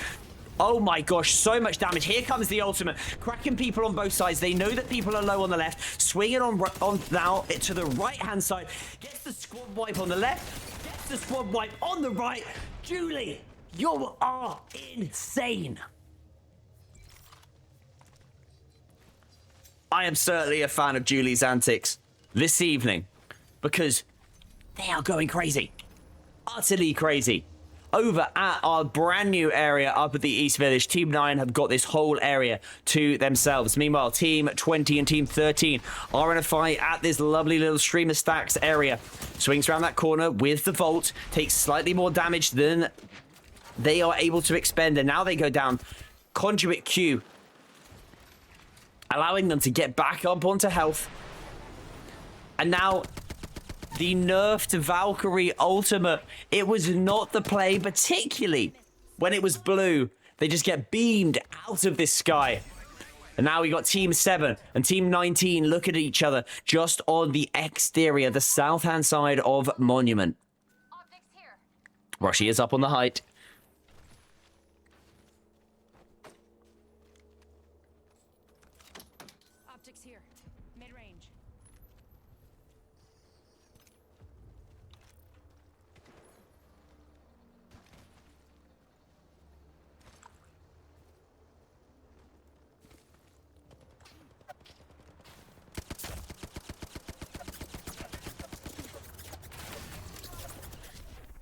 Oh my gosh, so much damage. Here comes the ultimate. Cracking people on both sides. They know that people are low on the left. Swinging on now to the right-hand side. Gets the squad wipe on the left. Gets the squad wipe on the right. Julie, you are insane. I am certainly a fan of Julie's antics this evening because they are going crazy. Utterly crazy. Over at our brand new area up at the East Village, Team 9 have got this whole area to themselves. Meanwhile, Team 20 and Team 13 are in a fight at this lovely little streamer stacks area. Swings around that corner with the Vault, takes slightly more damage than they are able to expend, and now they go down. Conduit Q, allowing them to get back up onto health. And now the nerf to Valkyrie ultimate. It was not the play, particularly when it was blue. They just get beamed out of this sky. And now we got Team 7 and Team 19 look at each other just on the exterior, the south-hand side of Monument. Rushy is up on the height. Optics here. Mid-range.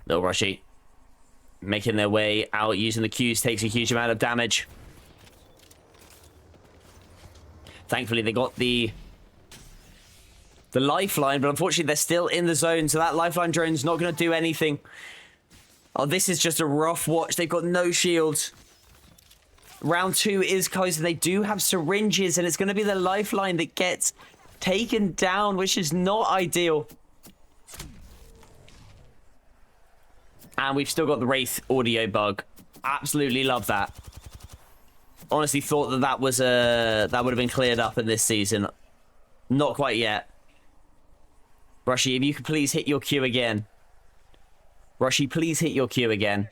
Little Rushy making their way out using the Qs takes a huge amount of damage. Thankfully, they got the lifeline, but unfortunately, they're still in the zone, so that lifeline drone's not going to do anything. Oh, this is just a rough watch. They've got no shields. Round 2 is close, and they do have syringes, and it's going to be the lifeline that gets taken down, which is not ideal. And we've still got the Wraith audio bug. Absolutely love that. Honestly thought that that would have been cleared up in this season. Not quite yet. Rushy, if you could please hit your Q again. Rushy, please hit your Q again.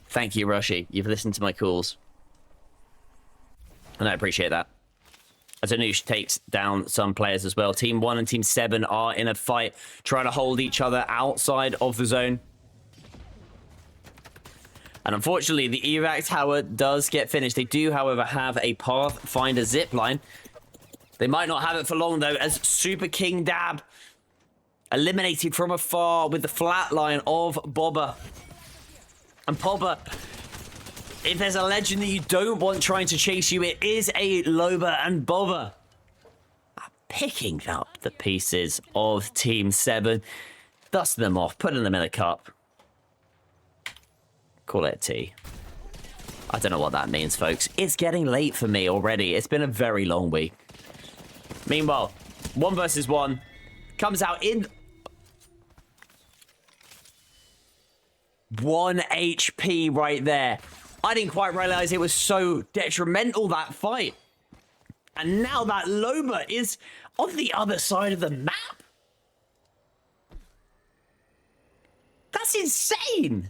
Thank you, Rushy. You've listened to my calls. And I appreciate that. Azanush takes down some players as well. Team 1 and Team 7 are in a fight, trying to hold each other outside of the zone. And unfortunately, the evac tower does get finished. They do, however, have a Pathfinder zipline. They might not have it for long, though, as Super King Dab eliminated from afar with the flatline of Bobber. And Bobber, if there's a legend that you don't want trying to chase you, it is a Loba, and Bobber are picking up the pieces of Team 7, dusting them off, putting them in a cup. Call it a tea. I don't know what that means, folks. It's getting late for me already. It's been a very long week. Meanwhile, 1 versus 1 comes out in 1 HP right there. I didn't quite realize it was so detrimental, that fight. And now that Loba is on the other side of the map. That's insane.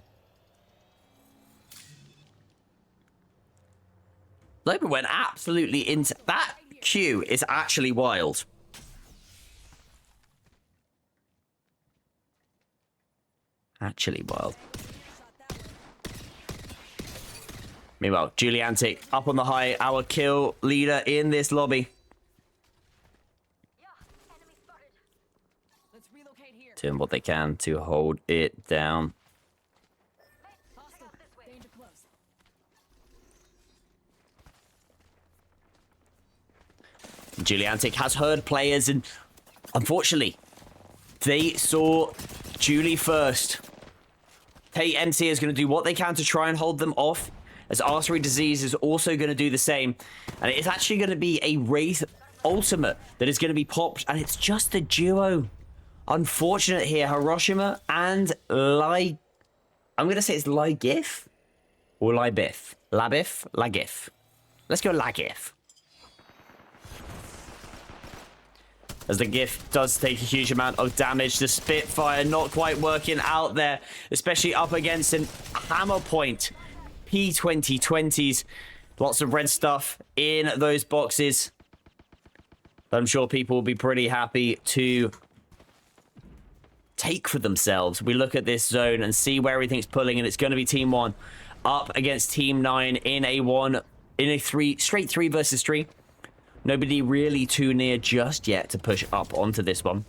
Loba went absolutely into... That Q is actually wild. Actually wild. Meanwhile, Juliantic up on the high, our kill leader in this lobby. Let's relocate here. Doing what they can to hold it down. Hostile. Danger close. Juliantic has heard players, and unfortunately, they saw Julie first. Tate MC is going to do what they can to try and hold them off, as Artery Disease is also going to do the same. And it's actually going to be a Wraith ultimate that is going to be popped, and it's just a duo. Unfortunate here, Hiroshima and I'm going to say it's Ligif or Libif. Labif? Lagif. Let's go Lagif. As the gift does take a huge amount of damage. The Spitfire not quite working out there, especially up against an hammer point. P2020s. Lots of red stuff in those boxes. I'm sure people will be pretty happy to take for themselves. We look at this zone and see where everything's pulling, and it's going to be Team 1 up against Team 9 in a straight 3 versus 3. Nobody really too near just yet to push up onto this one.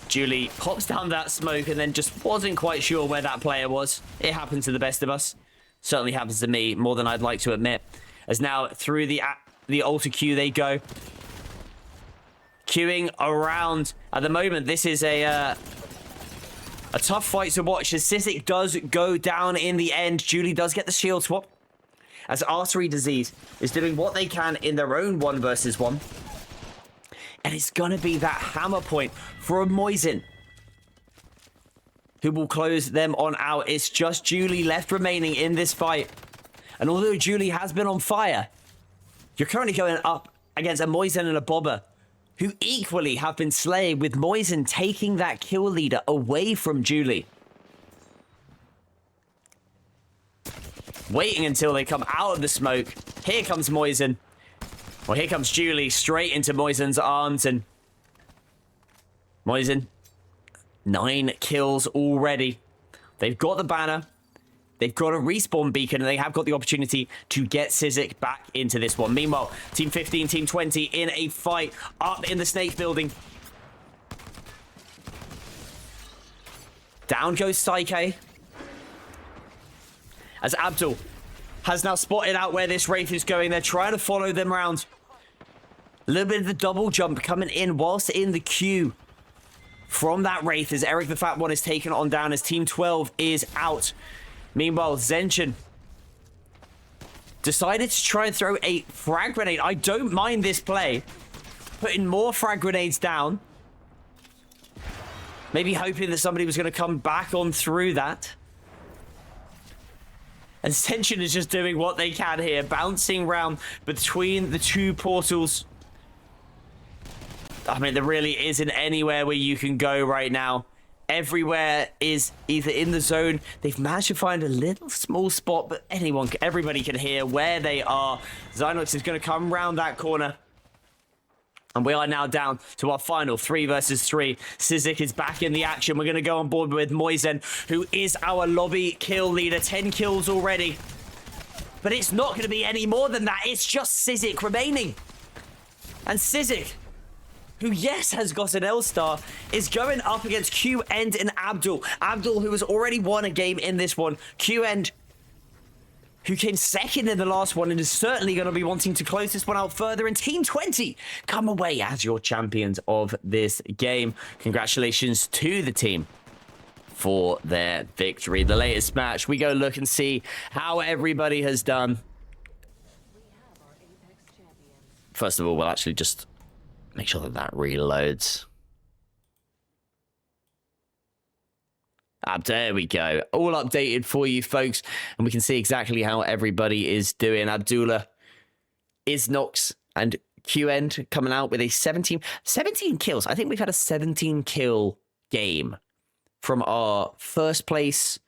Julie pops down that smoke and then just wasn't quite sure where that player was. It happens to the best of us. Certainly happens to me more than I'd like to admit. As now through the alter queue they go. Queuing around. At the moment, this is a tough fight to watch as Sisic does go down in the end. Julie does get the shield swap as Artery Disease is doing what they can in their own 1 versus 1. And it's going to be that hammer point for a Moisin who will close them on out. It's just Julie left remaining in this fight. And although Julie has been on fire, you're currently going up against a Moisin and a Bobber who equally have been slaying, with Moisin taking that kill leader away from Julie. Waiting until they come out of the smoke. Here comes Moisin. Well, here comes Julie straight into Moisin's arms, and Moisin, 9 kills already. They've got the banner. They've got a respawn beacon, and they have got the opportunity to get Sisic back into this one. Meanwhile, Team 15, Team 20 in a fight up in the Snake building. Down goes Psyche. As Abdul has now spotted out where this Wraith is going. They're trying to follow them around. A little bit of the double jump coming in whilst in the queue from that Wraith as Eric the Fat One is taken on down as Team 12 is out. Meanwhile, Zenshin decided to try and throw a frag grenade. I don't mind this play. Putting more frag grenades down. Maybe hoping that somebody was going to come back on through that. And Zenshin is just doing what they can here, bouncing around between the 2 portals. I mean, there really isn't anywhere where you can go right now. Everywhere is either in the zone. They've managed to find a little small spot, but everybody can hear where they are. Zynox is going to come round that corner. And we are now down to our final 3 versus 3. Sisic is back in the action. We're going to go on board with Moisin, who is our lobby kill leader. 10 kills already. But it's not going to be any more than that. It's just Sisic remaining. And Sisic, who, yes, has got an L-star, is going up against Q-End and Abdul. Abdul, who has already won a game in this one. Q-End, who came second in the last one and is certainly going to be wanting to close this one out further. And Team 20 come away as your champions of this game. Congratulations to the team for their victory. The latest match, we go look and see how everybody has done. First of all, we'll actually just make sure that that reloads. There we go. All updated for you, folks. And we can see exactly how everybody is doing. Abdullah, Isnox, and Q-End coming out with a 17 kills. I think we've had a 17 kill game from our first place,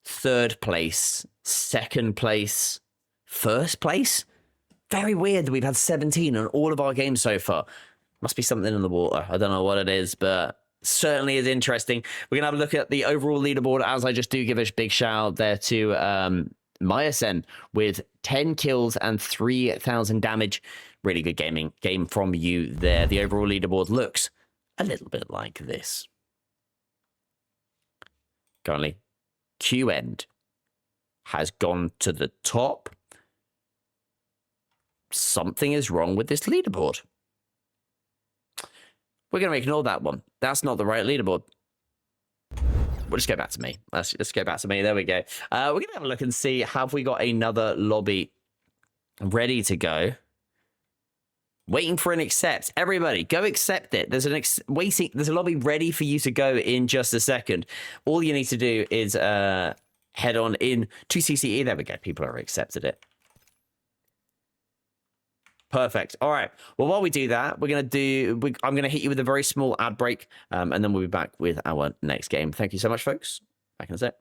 third place, second place, first place. Very weird that we've had 17 on all of our games so far. Must be something in the water. I don't know what it is, but certainly is interesting. We're going to have a look at the overall leaderboard, as I just do give a big shout out there to Myasen with 10 kills and 3,000 damage. Really good game from you there. The overall leaderboard looks a little bit like this. Currently, Q-End has gone to the top. Something is wrong with this leaderboard. We're going to ignore that one. That's not the right leaderboard. We'll just go back to me. Let's go back to me. There we go. We're going to have a look and see, have we got another lobby ready to go? Waiting for an accept. Everybody, go accept it. There's there's a lobby ready for you to go in just a second. All you need to do is head on in to CCE. There we go. People have accepted it. Perfect. All right. Well, while we do that, I'm going to hit you with a very small ad break, and then we'll be back with our next game. Thank you so much, folks. Back in a sec.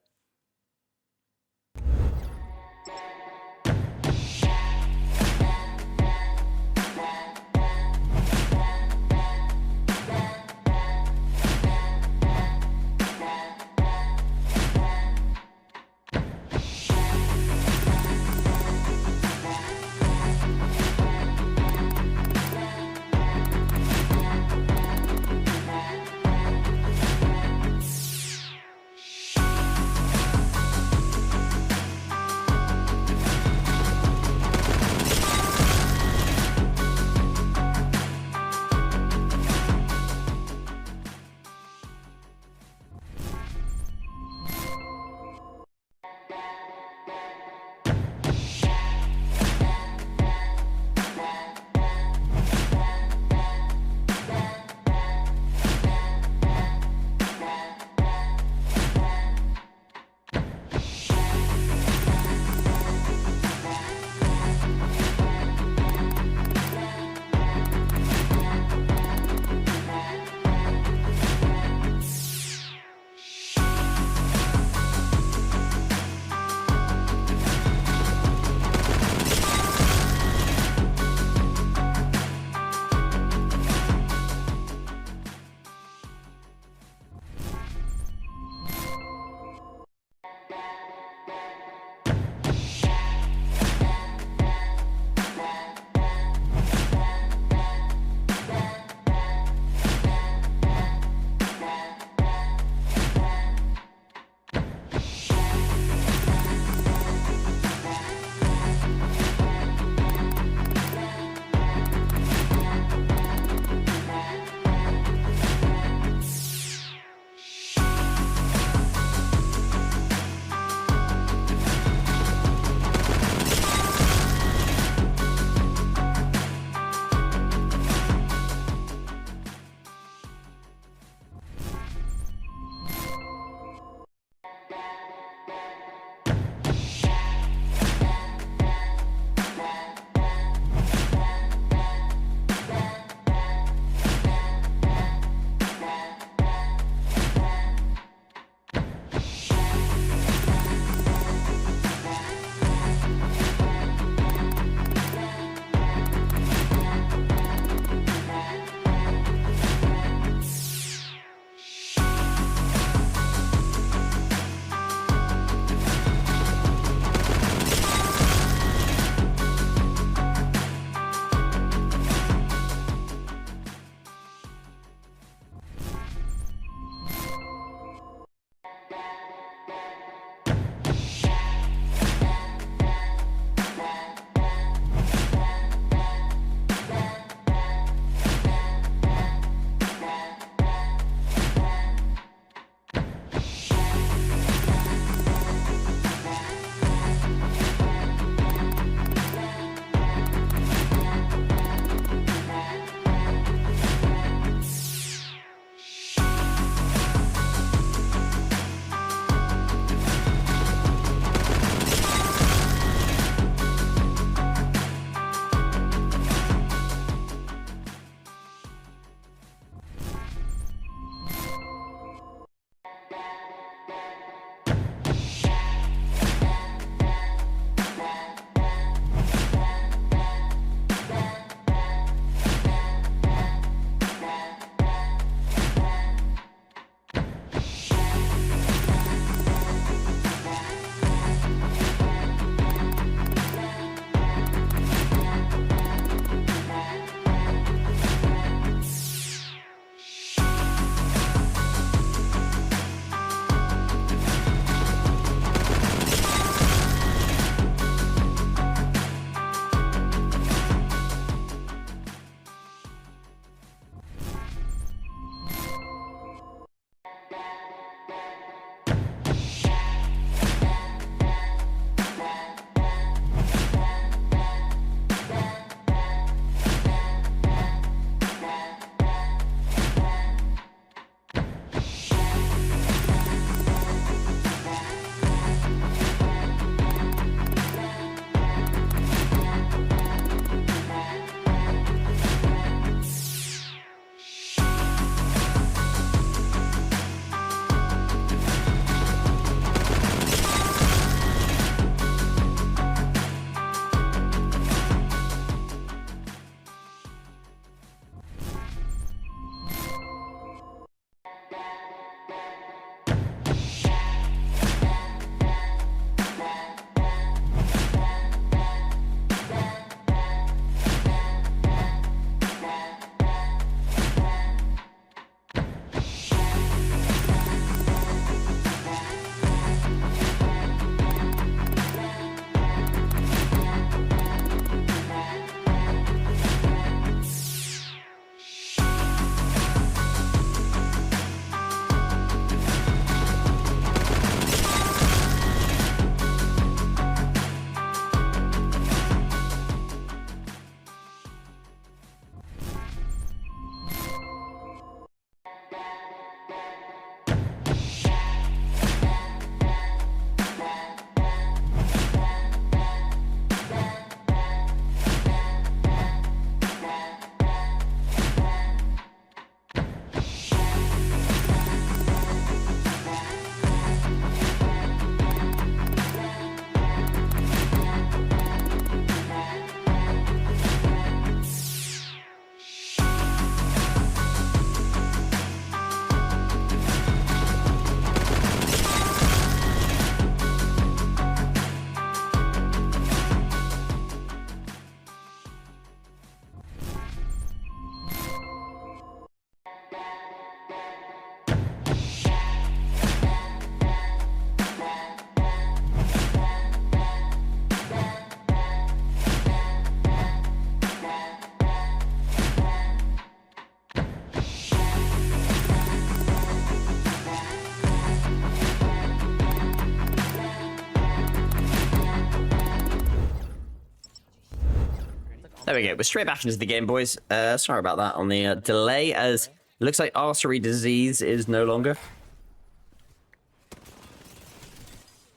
There we go. We're straight back into the game, boys. Sorry about that on the delay, as it looks like artery disease is no longer.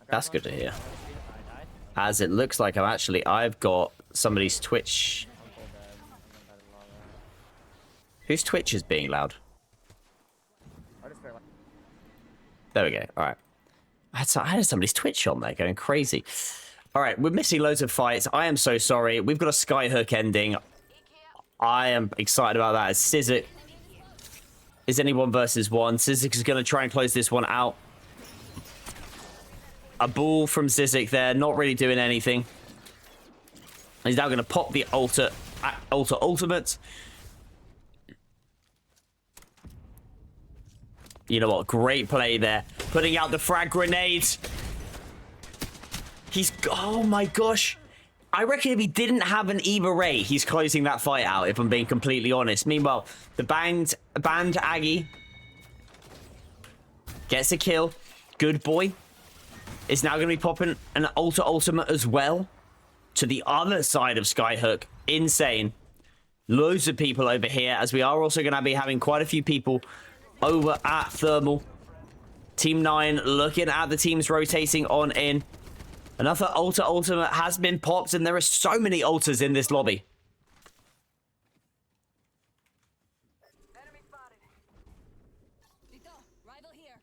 That's good to hear. As it looks like I've got somebody's Twitch. Whose Twitch is being loud? There we go. All right. I had somebody's Twitch on there going crazy. All right, we're missing loads of fights. I am so sorry. We've got a Skyhook ending. I am excited about that. As Sizek is anyone versus one. Sizek is going to try and close this one out. A ball from Sizek there, not really doing anything. He's now going to pop the ultimate. You know what? Great play there. Putting out the frag grenades. Oh my gosh. I reckon if he didn't have an Eva Ray, he's closing that fight out, if I'm being completely honest. Meanwhile, the band Aggie gets a kill. Good boy. Is now going to be popping an ultimate as well to the other side of Skyhook. Insane. Loads of people over here, as we are also going to be having quite a few people over at Thermal. Team 9 looking at the teams rotating on in. Another ultimate has been popped, and there are so many ultras in this lobby. Enemy spotted. Dito, rival here.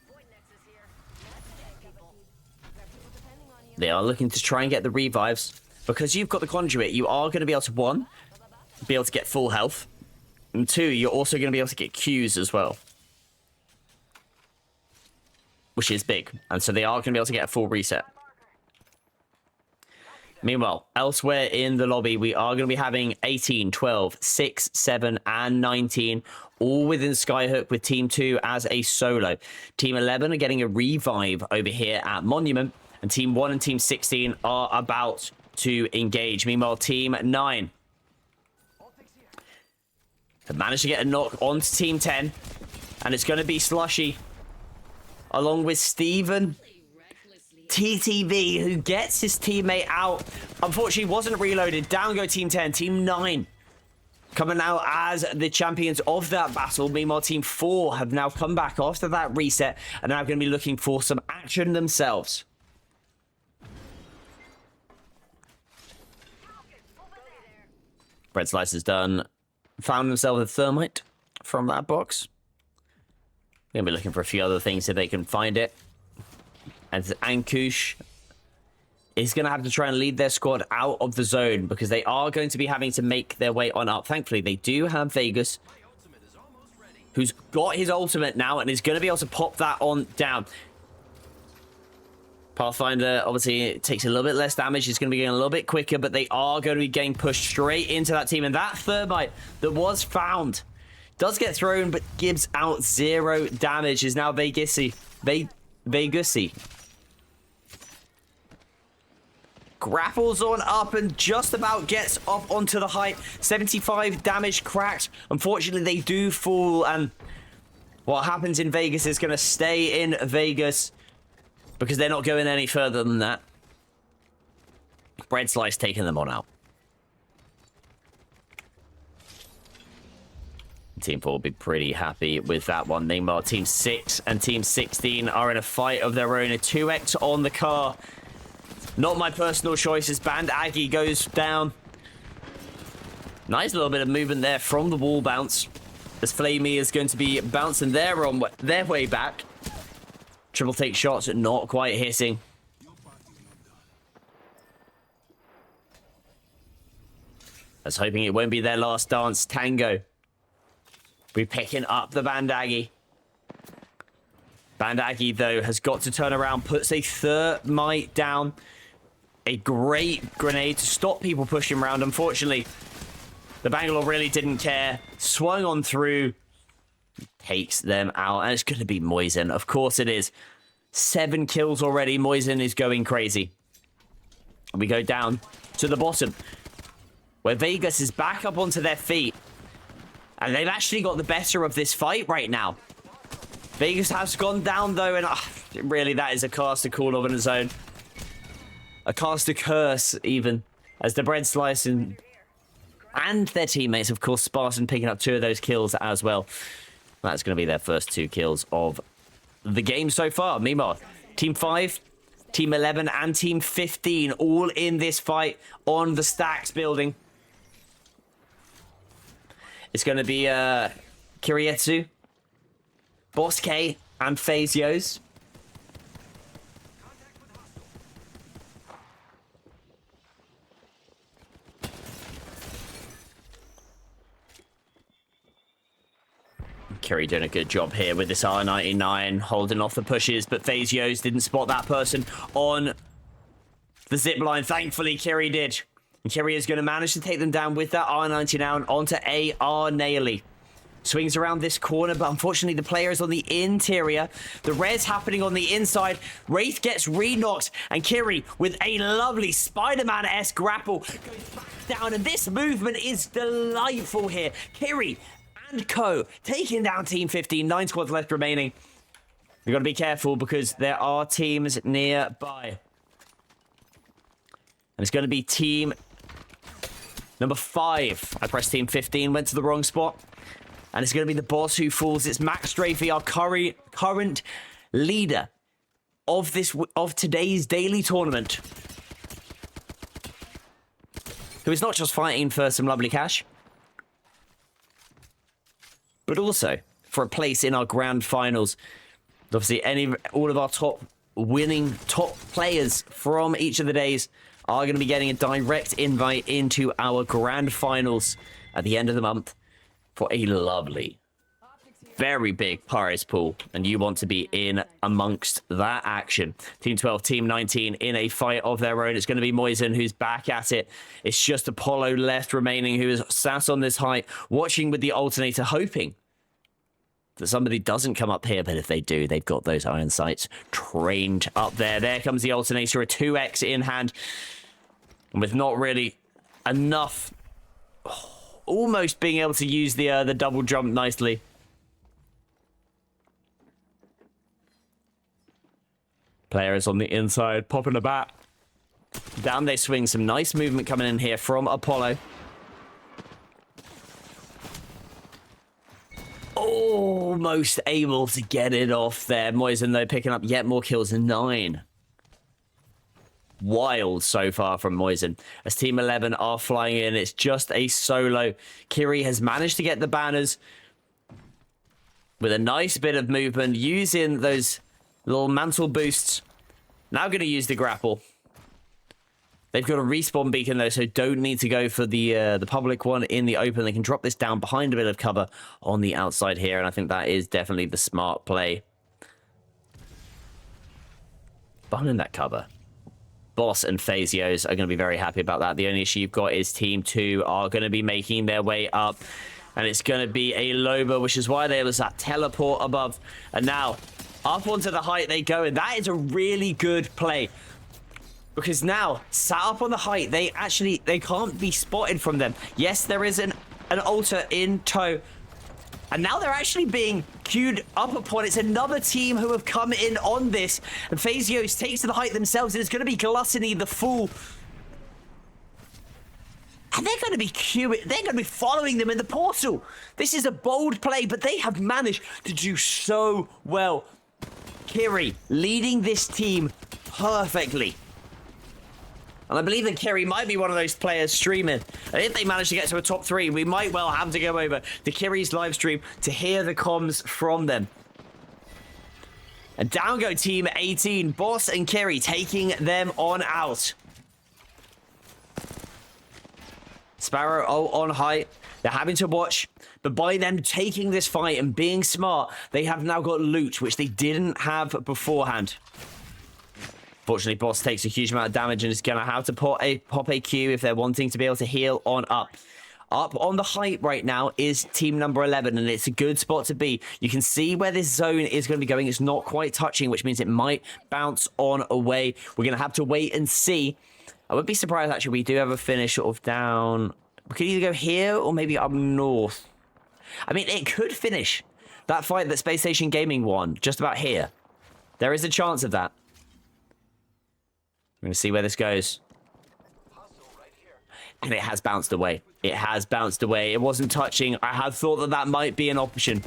Void nexus here. They are looking to try and get the revives. Because you've got the conduit, you are going to be able to, one, be able to get full health. And two, you're also going to be able to get Qs as well. Which is big. And so they are going to be able to get a full reset. Meanwhile, elsewhere in the lobby, we are going to be having 18, 12, 6, 7, and 19, all within Skyhook with Team 2 as a solo. Team 11 are getting a revive over here at Monument, and Team 1 and Team 16 are about to engage. Meanwhile, Team 9 have managed to get a knock onto Team 10, and it's going to be Slushy, along with Steven. TTV, who gets his teammate out. Unfortunately, wasn't reloaded. Down go Team 10. Team 9 coming out as the champions of that battle. Meanwhile, Team 4 have now come back after that reset and are now going to be looking for some action themselves. Bread Slice is done. Found themselves a thermite from that box. Going to be looking for a few other things if they can find it. And Ankush is going to have to try and lead their squad out of the zone because they are going to be having to make their way on up. Thankfully, they do have Vegas, who's got his ultimate now and is going to be able to pop that on down. Pathfinder, obviously, it takes a little bit less damage. It's going to be getting a little bit quicker, but they are going to be getting pushed straight into that team. And that thermite that was found does get thrown, but gives out 0 damage. Is now Vegasy. Grapples on up and just about gets up onto the height. 75 damage cracked. Unfortunately, they do fall, and what happens in Vegas is going to stay in Vegas because they're not going any further than that. Bread Slice taking them on out. Team 4 will be pretty happy with that one. Meanwhile, Team 6 and Team 16 are in a fight of their own. A 2x on the car. Not my personal choice as Band Aggie goes down. Nice little bit of movement there from the wall bounce. As Flamey is going to be bouncing their way back. Triple take shots, not quite hitting. I was hoping it won't be their last dance. Tango. We're picking up the Band Aggie. Band Aggie, though, has got to turn around, puts a thermite down. A great grenade to stop people pushing around. Unfortunately, the Bangalore really didn't care. Swung on through. Takes them out. And it's going to be Moisen. Of course it is. 7 kills already. Moisen is going crazy. We go down to the bottom, where Vegas is back up onto their feet. And they've actually got the better of this fight right now. Vegas has gone down, though, and really, that is a caster call on its own. A caster curse, even, as the Bread Slice and their teammates. Of course, Spartan picking up 2 of those kills as well. That's going to be their first 2 kills of the game so far. Meanwhile, Team 5, Team 11, and Team 15 all in this fight on the Stacks building. It's going to be Kirietsu, Boss K, and FaZe Yos. Kiri doing a good job here with this R99, holding off the pushes, but FaZe Yos didn't spot that person on the zip line. Thankfully, Kiri did. And Kiri is going to manage to take them down with that R99 onto AR Naily. Swings around this corner, but unfortunately the player is on the interior. The res happening on the inside. Wraith gets re-knocked, and Kiri, with a lovely Spider-Man-esque grapple, goes back down, and this movement is delightful here. Kiri and Co. taking down Team 15, 9 squads left remaining. We've got to be careful because there are teams nearby. And it's going to be team number 5. I pressed team 15, went to the wrong spot. And it's going to be the boss who falls. It's Max Strafey, our current leader of today's daily tournament, who is not just fighting for some lovely cash, but also for a place in our grand finals. Obviously, all of our top players from each of the days are going to be getting a direct invite into our grand finals at the end of the month for a lovely, very big prize pool, and you want to be in amongst that action. Team 12, Team 19 in a fight of their own. It's going to be Moisen who's back at it. It's just Apollo left remaining, who is sat on this height, watching with the alternator, hoping that somebody doesn't come up here, but if they do, they've got those iron sights trained up there. There comes the alternator, a 2x in hand, and with not really enough, almost being able to use the double jump nicely. Players on the inside, popping a bat. Down they swing. Some nice movement coming in here from Apollo. Almost able to get it off there. Moisen, though, picking up yet more kills. 9. Wild so far from Moisen. As Team 11 are flying in, it's just a solo. Kiri has managed to get the banners with a nice bit of movement, using those little mantle boosts. Now going to use the grapple. They've got a respawn beacon, though, so don't need to go for the public one in the open. They can drop this down behind a bit of cover on the outside here, and I think that is definitely the smart play. Behind that cover, Boss and FaZe Yos are going to be very happy about that. The only issue you've got is Team 2 are going to be making their way up, and it's going to be a Loba, which is why there was that teleport above. And now, up onto the height they go, and that is a really good play. Because now, sat up on the height, they can't be spotted from them. Yes, there is an altar in tow. And now they're actually being queued up upon. It's another team who have come in on this. And FaZe Yos takes to the height themselves, and it's going to be Gluttony, the Fool. And they're going to be queuing, they're going to be following them in the portal. This is a bold play, but they have managed to do so well. Kiri leading this team perfectly. And I believe that Kiri might be one of those players streaming. And if they manage to get to a top 3, we might well have to go over to Kiri's live stream to hear the comms from them. And down go Team 18. Boss and Kiri taking them on out. Sparrow on height. They're having to watch. But by them taking this fight and being smart, they have now got loot, which they didn't have beforehand. Fortunately, Boss takes a huge amount of damage and is going to have to pop a Q if they're wanting to be able to heal on up. Up on the height right now is team number 11, and it's a good spot to be. You can see where this zone is going to be going. It's not quite touching, which means it might bounce on away. We're going to have to wait and see. I wouldn't be surprised, actually. We do have a finish sort of down. We could either go here or maybe up north. I mean, it could finish that fight that Space Station Gaming won just about here. There is a chance of that. We're going to see where this goes. And it has bounced away. It has bounced away. It wasn't touching. I had thought that that might be an option.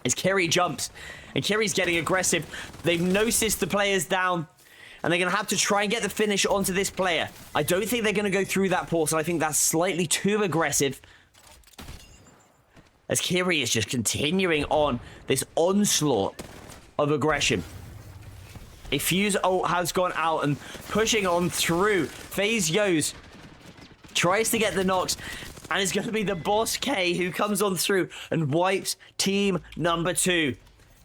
As Kerry jumps, and Kerry's getting aggressive. They've noticed the players down, and they're going to have to try and get the finish onto this player. I don't think they're going to go through that portal. I think that's slightly too aggressive. As Kerry is just continuing on this onslaught of aggression. A fuse ult has gone out and pushing on through. FaZe Yo's tries to get the knocks, and it's going to be the Boss K who comes on through and wipes team number 2.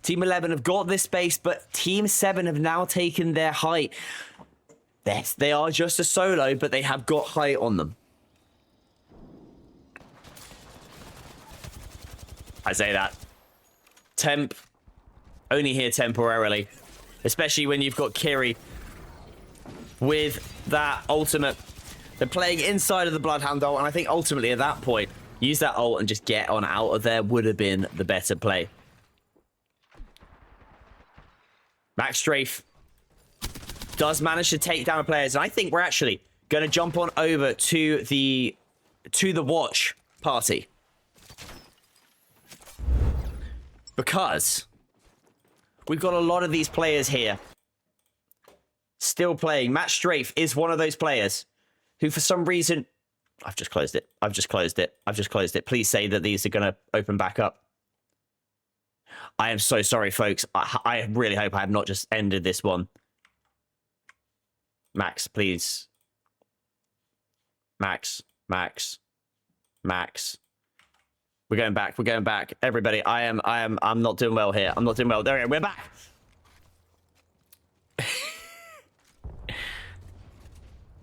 Team 11 have got this space, but Team 7 have now taken their height. Yes, they are just a solo, but they have got height on them. I say that. Temp, only here temporarily. Especially when you've got Kiri with that ultimate. They're playing inside of the Bloodhound ult, and I think ultimately at that point, use that ult and just get on out of there would have been the better play. Max Strafe does manage to take down players, and I think we're actually going to jump on over to the watch party. Because we've got a lot of these players here still playing. Matt Strafe is one of those players who, for some reason... I've just closed it. I've just closed it. I've just closed it. Please say that these are going to open back up. I am so sorry, folks. I really hope I have not just ended this one. Max, please. Max. We're going back. We're going back. Everybody, I'm not doing well here. I'm not doing well. There we go. We're back.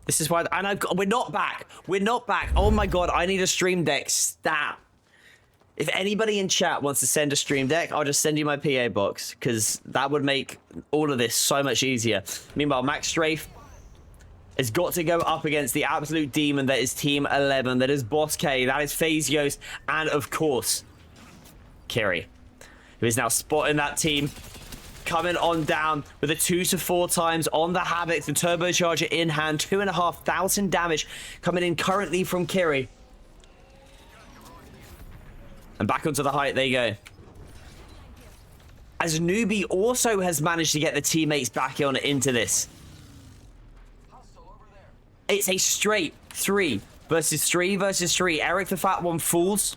This is why, and we're not back. We're not back. Oh my God, I need a stream deck stat. If anybody in chat wants to send a stream deck, I'll just send you my PA box, because that would make all of this so much easier. Meanwhile, Max Strafe has got to go up against the absolute demon that is Team 11, that is Boss K, that is FaZe Yo's, and of course, Kiri, who is now spotting that team, coming on down with a 2 to 4 times on the Havoc, the turbocharger in hand, 2,500 damage coming in currently from Kiri. And back onto the height, there you go. As Newbie also has managed to get the teammates back on into this. It's a straight 3 versus 3 versus 3. Eric the Fat One falls.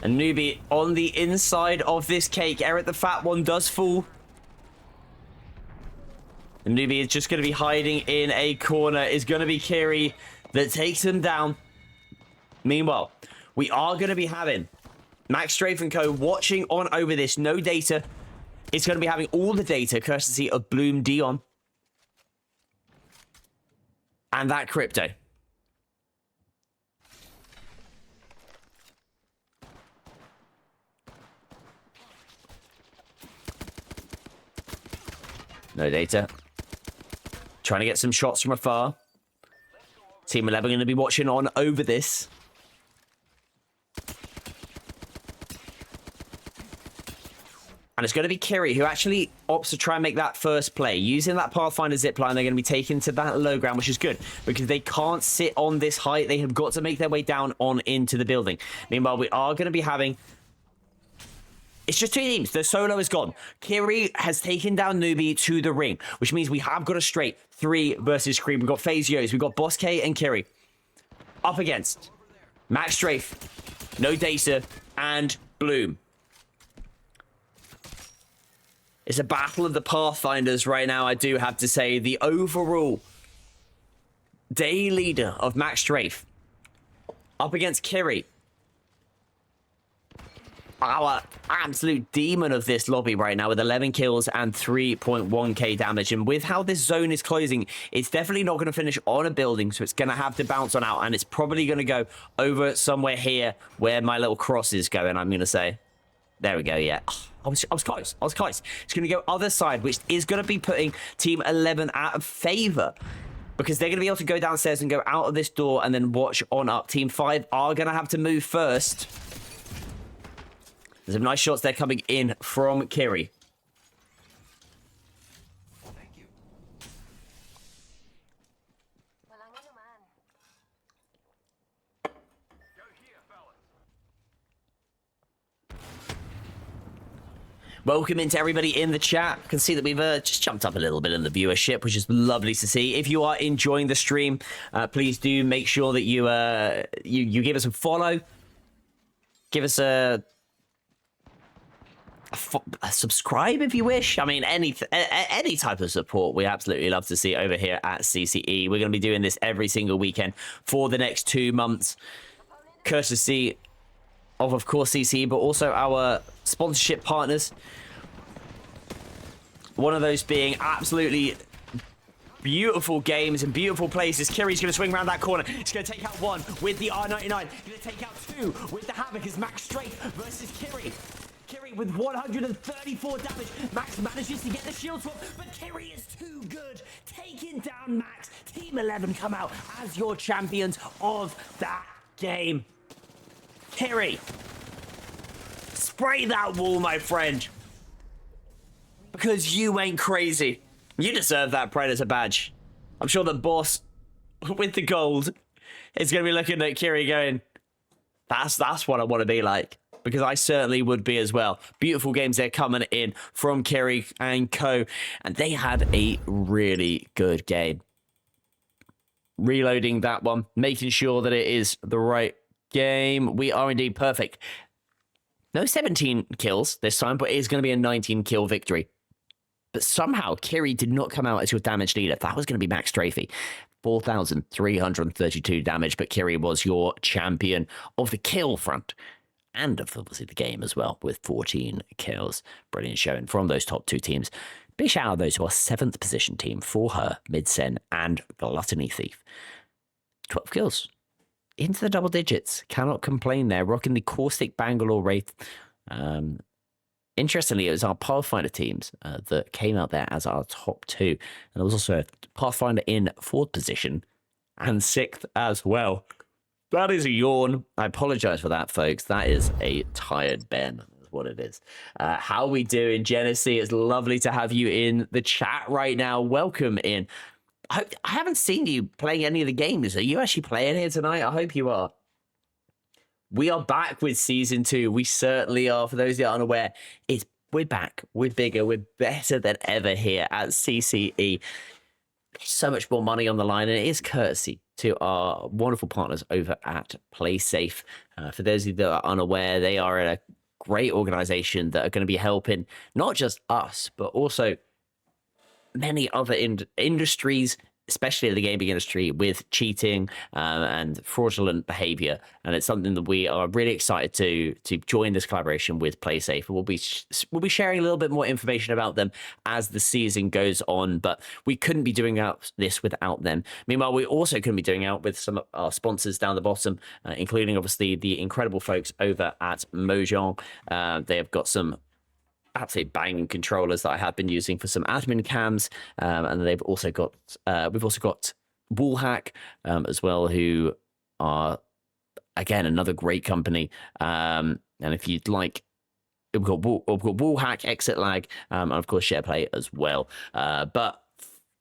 And Newbie on the inside of this cake. Eric the Fat One does fall. And Newbie is just going to be hiding in a corner. Is going to be Kiri that takes him down. Meanwhile, we are going to be having Max Strafe and Co. watching on over this. No data. It's going to be having all the data courtesy of Bloom Dion. And that crypto. No data. Trying to get some shots from afar. Team 11 going to be watching on over this. And it's going to be Kiri who actually opts to try and make that first play. Using that Pathfinder zipline, they're going to be taken to that low ground, which is good. Because they can't sit on this height. They have got to make their way down on into the building. Meanwhile, we are going to be having... It's just 2 teams. The solo is gone. Kiri has taken down Newbie to the ring, which means we have got a straight 3 versus Creep. We've got FaZe Yo's. We've got Boss K and Kiri. Up against Max Strafe, No Data, and Bloom. It's a battle of the Pathfinders right now, I do have to say. The overall day leader of Max Strafe up against Kiri. Our absolute demon of this lobby right now with 11 kills and 3.1k damage. And with how this zone is closing, it's definitely not going to finish on a building. So it's going to have to bounce on out. And it's probably going to go over somewhere here where my little cross is going, I'm going to say. There we go, yeah. I was close. I was close. It's going to go other side, which is going to be putting Team 11 out of favor. Because they're going to be able to go downstairs and go out of this door and then watch on up. Team 5 are going to have to move first. There's some nice shots there coming in from Kiri. Welcome into everybody in the chat. I can see that we've just jumped up a little bit in the viewership, which is lovely to see. If you are enjoying the stream, please do make sure that you you give us a follow. Give us a subscribe if you wish. I mean, any type of support we absolutely love to see over here at CCE. We're going to be doing this every single weekend for the next 2 months, courtesy of course CCE, but also our sponsorship partners. One of those being absolutely beautiful games and beautiful places. Kiri's going to swing around that corner. He's going to take out one with the R99. He's going to take out two with the Havoc as Max Strafe versus Kiri. Kiri with 134 damage. Max manages to get the shield swap, but Kiri is too good. Taking down Max. Team 11 come out as your champions of that game. Kiri, spray that wall, my friend. Because you ain't crazy. You deserve that Predator badge. I'm sure the boss with the gold is going to be looking at Kiri going, that's what I want to be like. Because I certainly would be as well. Beautiful games there coming in from Kiri and co. And they had a really good game. Reloading that one, making sure that it is the right game. We are indeed perfect. No 17 kills this time, but it is going to be a 19 kill victory. But somehow Kiri did not come out as your damage leader. That was going to be Max Strafey. 4,332 damage, but Kiri was your champion of the kill front. And of obviously the game as well, with 14 kills. Brilliant showing from those top two teams. Big shout out those to our 7th position team, For Her, Midsen, and Gluttony Thief. 12 kills. Into the double digits. Cannot complain there. Rocking the Caustic Bangalore Wraith. Interestingly, it was our Pathfinder teams that came out there as our top two. And there was also a Pathfinder in 4th position and 6th as well. That is a yawn. I apologize for that, folks. That is a tired Ben. Is what it is. How we doing, Genesee? It's lovely to have you in the chat right now. Welcome in. I haven't seen you playing any of the games. Are you actually playing here tonight? I hope you are. We are back with season 2. We certainly are. For those that are unaware, we're back. We're bigger. We're better than ever here at CCE. So much more money on the line, and it is courtesy to our wonderful partners over at PlaySafe. For those of you that are unaware, they are a great organization that are going to be helping not just us, but also many other industries, especially the gaming industry, with cheating and fraudulent behavior. And it's something that we are really excited to join this collaboration with PlaySafe. We'll be sharing a little bit more information about them as the season goes on, but we couldn't be doing this without them. Meanwhile, we also couldn't be doing out with some of our sponsors down the bottom, including obviously the incredible folks over at Mojang. They have got some absolutely banging controllers that I have been using for some admin cams, and they've also got we've also got Wallhack as well, who are again another great company. And if you'd like, we've got Wallhack, Exit Lag, and of course Shareplay as well. But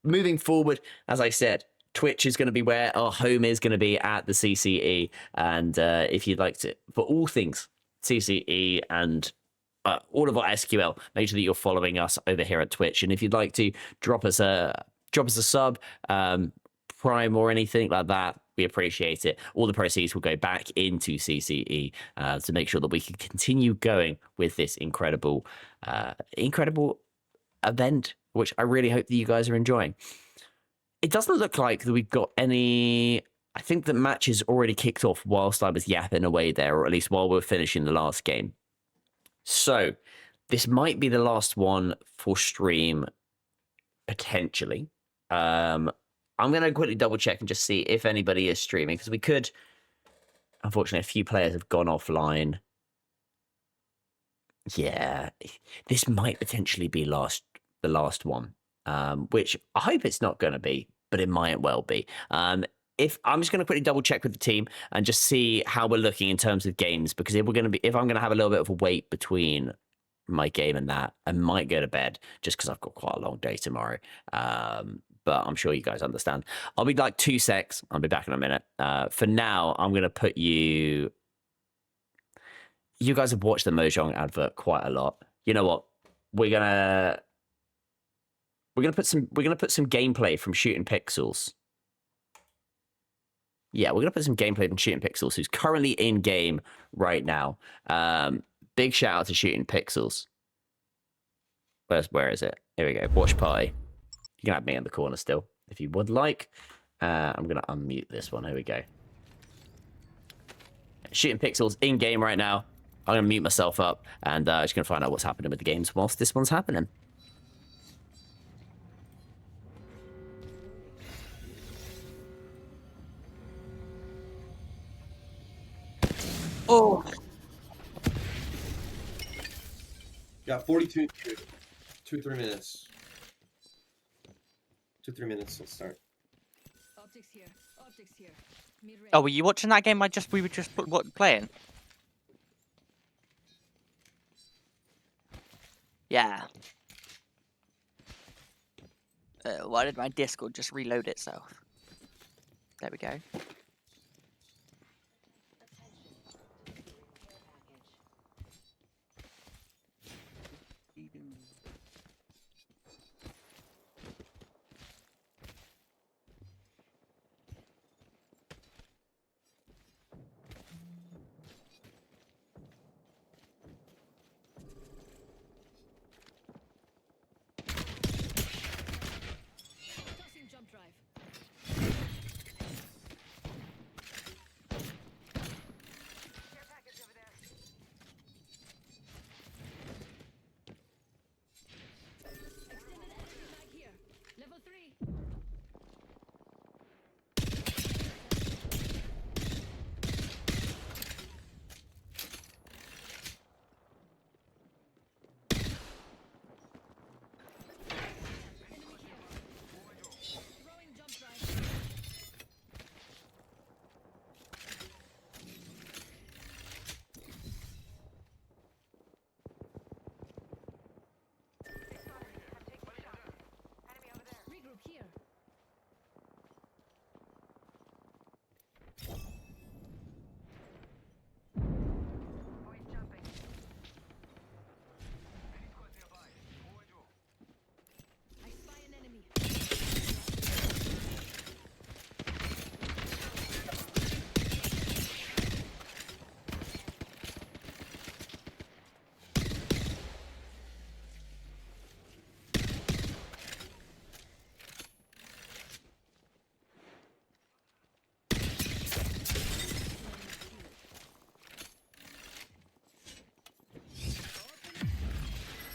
moving forward, as I said, Twitch is going to be where our home is going to be at the CCE, and if you'd like to, for all things CCE and all of our SQL, make sure that you're following us over here at Twitch. And if you'd like to drop us a sub, Prime or anything like that, we appreciate it. All the proceeds will go back into CCE to make sure that we can continue going with this incredible event, which I really hope that you guys are enjoying. It doesn't look like that we've got any. I think the match is already kicked off whilst I was yapping away there, or at least while we're finishing the last game. So this might be the last one for stream, potentially. I'm going to quickly double check and just see if anybody is streaming, because we could. Unfortunately, a few players have gone offline. Yeah, this might potentially be the last one, which I hope it's not going to be, but it might well be. If I'm just going to quickly double check with the team and just see how we're looking in terms of games, because if I'm going to have a little bit of a wait between my game and that, I might go to bed just because I've got quite a long day tomorrow. But I'm sure you guys understand. I'll be like 2 secs. I'll be back in a minute. For now, I'm going to put you guys have watched the Mojang advert quite a lot. You know what? we're gonna put some gameplay from Shooting Pixels. Yeah, we're gonna put some gameplay from Shooting Pixels, who's currently in game right now. Big shout out to Shooting Pixels. Where is it? Here we go. Watch party. You can have me in the corner still if you would like. I'm gonna unmute this one. Here we go. Shooting Pixels in game right now. I'm gonna mute myself up and just gonna find out what's happening with the games whilst this one's happening. Oh. Got 42 2-3 minutes. 2-3 minutes, let's start. Optics here. Optics here. Mid-range. Oh, were you watching that game? We were just playing. Yeah. Why did my Discord just reload itself? There we go. Tossing jump drive. Care package over there. Extended energy mag here. Level 3. Enemy here. Throwing jump drive. Regroup here. Point jumping. I spy an enemy.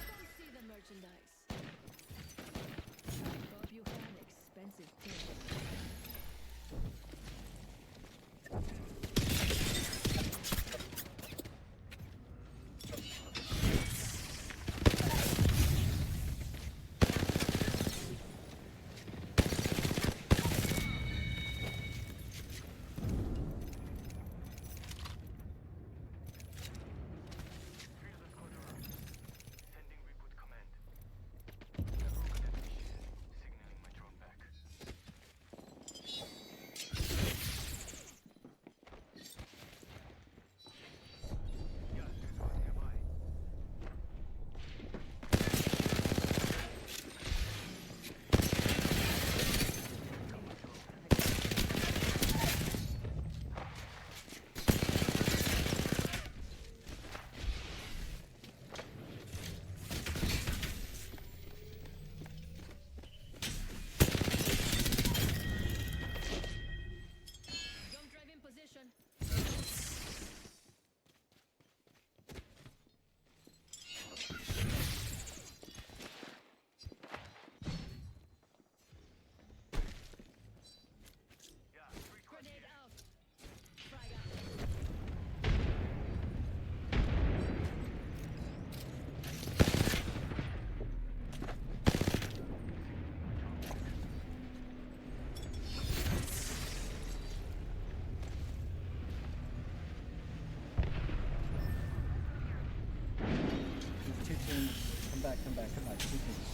Don't see the merchandise. Hope you have expensive things. Jump drive in position. Grenade out. Frag out. Two teams. Come back. Two teams.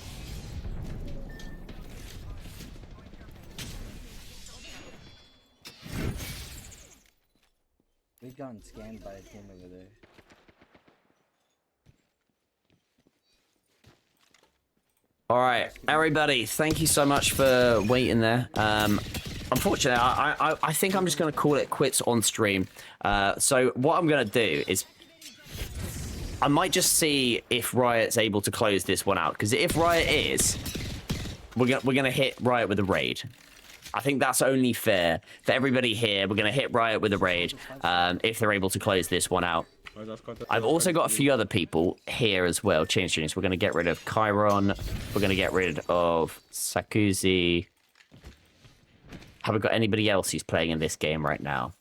We've gotten scanned by a team over there. All right, everybody, thank you so much for waiting there. Unfortunately, I think I'm just going to call it quits on stream. So what I'm going to do is I might just see if Riot's able to close this one out. Because if Riot is, we're going to hit Riot with a raid. I think that's only fair for everybody here. We're going to hit Riot with a raid if they're able to close this one out. I've also got a few other people here as well. Change students. We're going to get rid of Chiron. We're going to get rid of Sakuzi. Have we got anybody else who's playing in this game right now?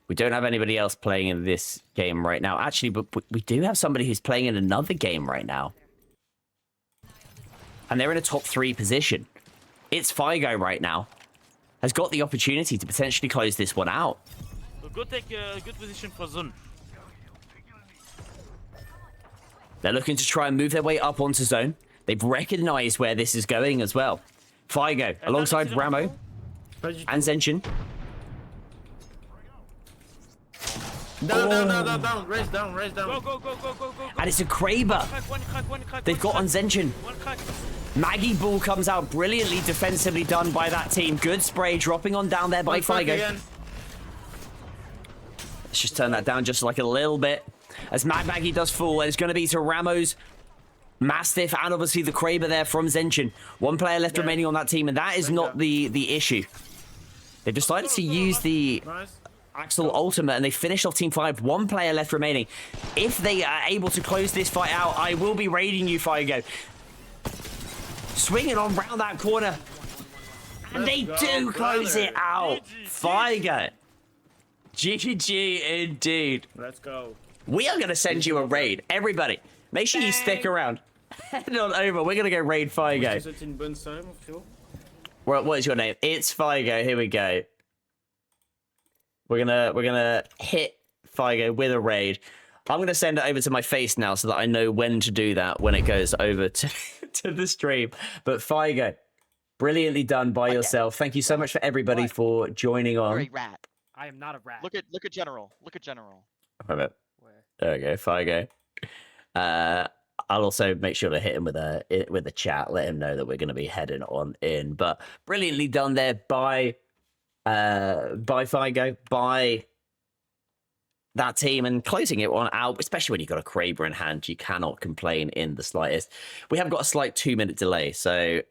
We don't have anybody else playing in this game right now. Actually, but we do have somebody who's playing in another game right now. And they're in a top 3 position. It's Figo right now. Has got the opportunity to potentially close this one out. Go take a good position for zone. They're looking to try and move their way up onto zone. They've recognized where this is going as well. Figo alongside Ramo and Zenshin. Down. Raise down. Go. And it's a Kraber. One crack. They've got on Zenshin. One crack. Maggie Ball comes out brilliantly defensively done by that team. Good spray dropping on down there by Figo. Let's just turn that down just like a little bit. As Maggie does fall, and it's going to be to Ramos, Mastiff, and obviously the Kraber there from Zenshin. One player left remaining on that team, and that is not the issue. They've decided to use the Axel ultimate, and they finished off Team 5. One player left remaining. If they are able to close this fight out, I will be raiding you, Figo. Swinging on round that corner. And they do close it out. Figo. GG indeed. Let's go. We are going to send you a raid. Everybody, make sure you stick around. Head on over. We're going to go raid Figo. What is your name? It's Figo. Here we go. We're gonna hit Figo with a raid. I'm gonna send it over to my face now so that I know when to do that when it goes over to the stream. But Figo, brilliantly done by yourself. Thank you so much for everybody for joining on. Great rat. I am not a rat. Look at general. Look at general. There we go, Figo. I'll also make sure to hit him with a chat, let him know that we're going to be heading on in. But brilliantly done there by Figo, by that team, and closing it on out, especially when you've got a Kraber in hand. You cannot complain in the slightest. We have got a slight 2-minute delay, so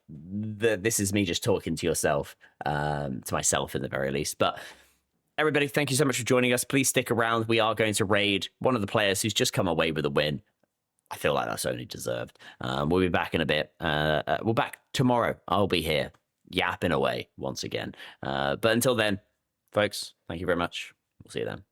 this is me just talking to yourself, to myself in the very least. But everybody, thank you so much for joining us. Please stick around. We are going to raid one of the players who's just come away with a win. I feel like that's only deserved. We'll be back in a bit. We're back tomorrow. I'll be here yapping away once again. But until then, folks, thank you very much. We'll see you then.